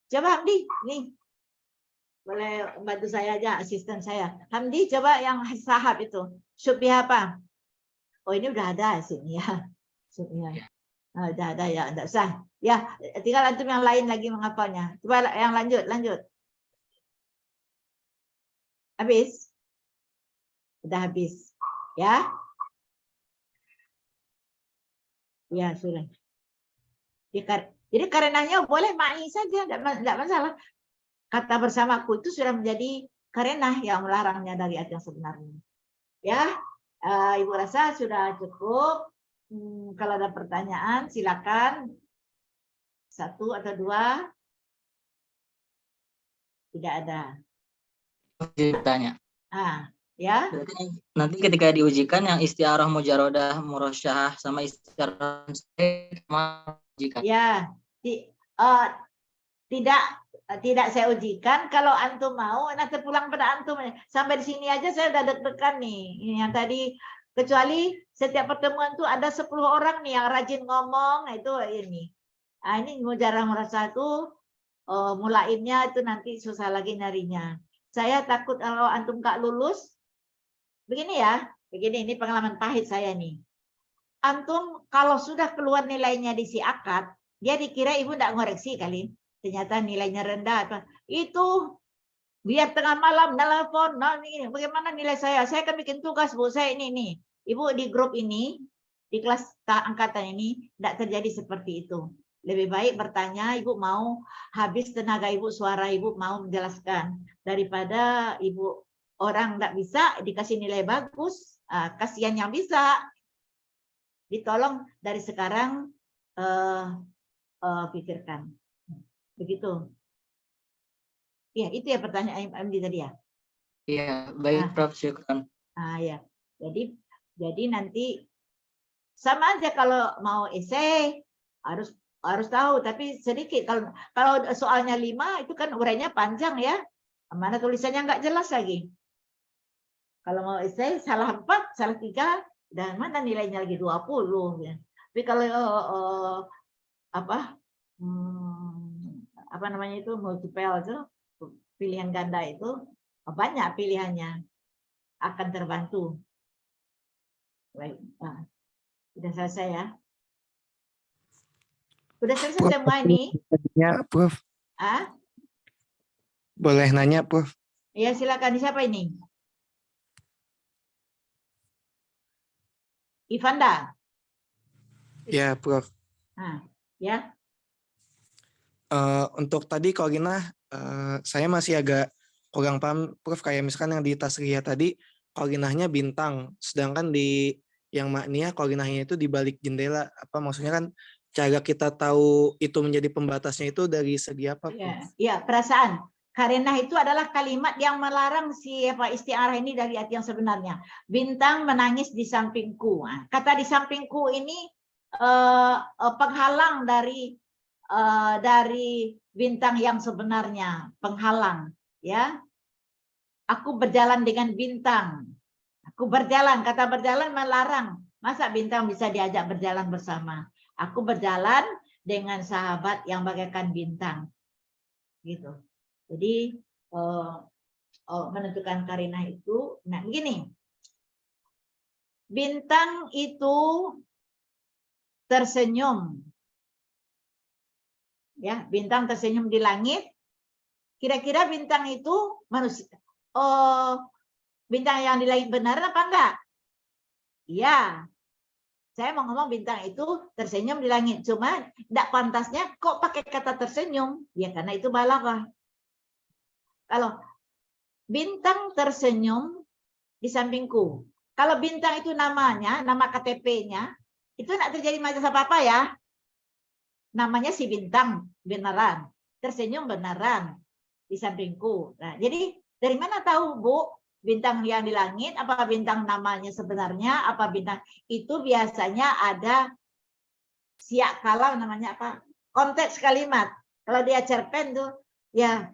Coba Hamdi, nih. Boleh bantu saya aja, asisten saya. Hamdi, coba yang sahab itu. Syubhah apa? Oh, ini udah ada sini ya. Syubhah. Udah ada ya, enggak usah. Ya, tinggal antum yang lain lagi menghafalnya. Coba yang lanjut. Habis? Udah habis. Ya? Ya, sudah. Jadi karenanya boleh ma'i saja, enggak masalah. Kata bersamaku itu sudah menjadi karenah yang melarangnya dari ayat yang sebenarnya. Ya, Ibu rasa sudah cukup. Kalau ada pertanyaan, silakan. 1 atau 2. Tidak ada. Tanya. Ya. Nanti ketika diujikan yang istiarah mujarodah murasyahah sama istiarah sama ujikan. Ya. tidak saya ujikan. Kalau antum mau, nanti pulang pada antum. Sampai di sini aja saya udah deg-degan nih. Ini yang tadi, kecuali setiap pertemuan tuh ada 10 orang nih yang rajin ngomong, itu ini. Nah, ini mujarah merasa itu mulainnya itu nanti susah lagi nyarinya. Saya takut kalau antum gak lulus. Begini ya, begini, ini pengalaman pahit saya nih. Antum kalau sudah keluar nilainya di si akad, dia dikira ibu enggak ngoreksi kali. Ternyata nilainya rendah. Itu biar tengah malam telepon, nah ini bagaimana nilai saya? Saya akan bikin tugas, Bu. Saya ini nih. Ibu di grup ini, di kelas angkatan ini enggak terjadi seperti itu. Lebih baik bertanya, Ibu mau habis tenaga Ibu, suara Ibu mau menjelaskan daripada Ibu orang enggak bisa dikasih nilai bagus. Kasihan yang bisa. Ditolong dari sekarang pikirkan. Begitu. Iya, itu ya pertanyaan MD tadi ya. Iya, baik Prof. Syukran. Ya. Jadi nanti sama aja kalau mau esai harus tahu, tapi sedikit. Kalau soalnya 5 itu kan urainya panjang ya. Mana tulisannya nggak jelas lagi. Kalau mau esai salah 4, salah 3, dan mana nilainya lagi 20 ya. Tapi kalau apa namanya itu multiple itu pilihan ganda itu banyak pilihannya, akan terbantu. Baik, sudah selesai ya. Sudah selesai semua ini. Ya, Prof. Boleh nanya, Prof? Iya, silakan. Siapa ini? Ivanda. Ya, Prof. Ya. Untuk tadi Koordinah, saya masih agak kurang paham, Prof. Kayak misalkan yang di Tasriyah tadi, Koordinahnya bintang, sedangkan di yang Makniyah Koordinahnya itu di balik jendela. Apa maksudnya kan cara kita tahu itu menjadi pembatasnya itu dari segi apa, Prof? Ya, perasaan. Karena itu adalah kalimat yang melarang si istiarah ini dari arti yang sebenarnya. Bintang menangis di sampingku. Kata di sampingku ini penghalang dari bintang yang sebenarnya, penghalang, ya. Aku berjalan dengan bintang. Aku berjalan, kata berjalan melarang. Masa bintang bisa diajak berjalan bersama? Aku berjalan dengan sahabat yang bagaikan bintang. Gitu. Jadi menentukan karinah itu, nah begini. Bintang itu tersenyum. Ya, bintang tersenyum di langit. Kira-kira bintang itu manusia. Bintang yang di langit benar apa enggak? Iya. Saya mau ngomong bintang itu tersenyum di langit. Cuma enggak pantasnya kok pakai kata tersenyum. Ya karena itu balaghah. Kalau bintang tersenyum di sampingku. Kalau bintang itu namanya, nama KTP-nya, itu enggak terjadi masalah apa-apa ya. Namanya si bintang beneran, tersenyum beneran di sampingku. Nah, jadi dari mana tahu, Bu, bintang yang di langit apa bintang namanya sebenarnya, apa bintang itu biasanya ada siak kalam namanya apa? Konteks kalimat. Kalau dia cerpen tuh ya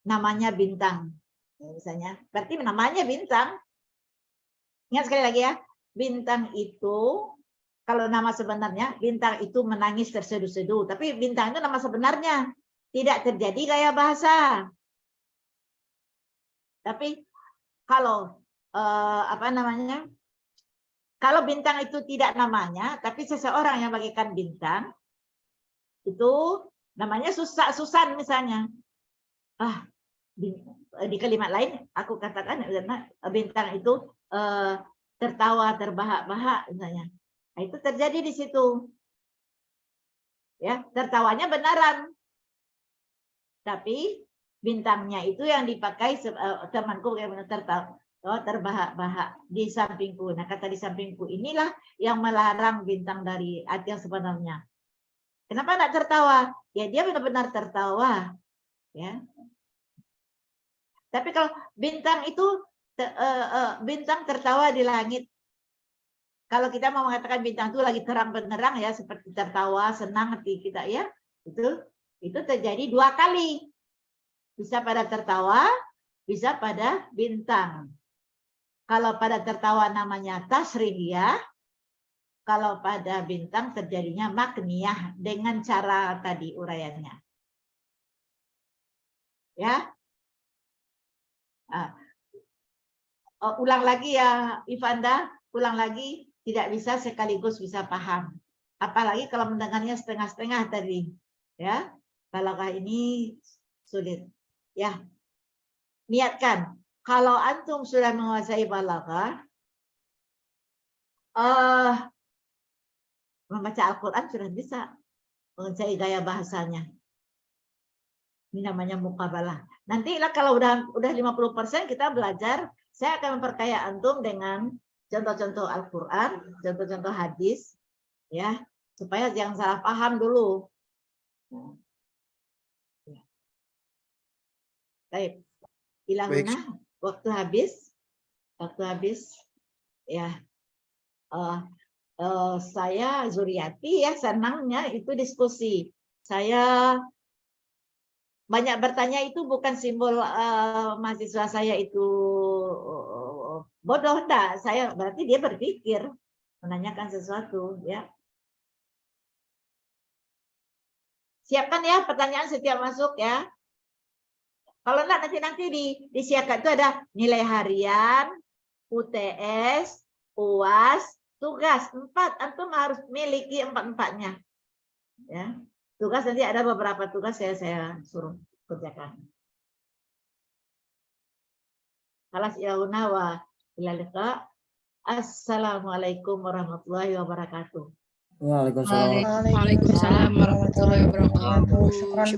namanya bintang. Ya, misalnya, berarti namanya bintang. Ingat sekali lagi ya, bintang itu kalau nama sebenarnya, bintang itu menangis terseduh-seduh. Tapi bintang itu nama sebenarnya. Tidak terjadi gaya bahasa. Tapi kalau kalau bintang itu tidak namanya, tapi seseorang yang bagaikan bintang, itu namanya Susan misalnya. Di kalimat lain aku katakan bintang itu tertawa terbahak-bahak misalnya. Nah, itu terjadi di situ. Ya, tertawanya beneran. Tapi bintangnya itu yang dipakai temanku yang tertawa terbahak-bahak di sampingku. Nah, kata di sampingku inilah yang melarang bintang dari arti yang sebenarnya. Kenapa enggak tertawa? Ya dia benar-benar tertawa. Ya. Tapi kalau bintang itu bintang tertawa di langit. Kalau kita mau mengatakan bintang itu lagi terang benderang ya, seperti tertawa, senang hati kita ya, itu Itu terjadi 2 kali. Bisa pada tertawa, bisa pada bintang. Kalau pada tertawa namanya tasrihiyah, kalau pada bintang terjadinya makniyah dengan cara tadi uraiannya. Ya. Ulang lagi ya Ivanda, ulang lagi, tidak bisa sekaligus bisa paham. Apalagi kalau mendengarnya setengah-setengah tadi. Ya. Balaghah ini sulit. Ya. Niatkan. Kalau antum sudah menguasai balaghah, membaca Al-Quran sudah bisa menguasai gaya bahasanya. Ini namanya muqabalah. Nanti lah kalau udah 50% kita belajar, saya akan memperkaya antum dengan contoh-contoh Al-Quran, contoh-contoh hadis, ya, supaya jangan salah paham dulu. Baik, ilahuna, waktu habis, ya. Saya Zuriati ya, senangnya itu diskusi. Saya banyak bertanya itu bukan simbol mahasiswa saya itu bodoh, enggak. Saya berarti dia berpikir menanyakan sesuatu, ya. Siapkan ya pertanyaan setiap masuk ya. Kalau enggak nanti disiapkan itu ada nilai harian, UTS, UAS, tugas 4. Antum harus miliki 4-4-nya. Ya. Tugas nanti ada beberapa tugas saya suruh kerjakan. Khalas ilahuna wa ila liqa. Assalamualaikum warahmatullahi wabarakatuh. Waalaikumsalam. Waalaikumsalam warahmatullahi wabarakatuh.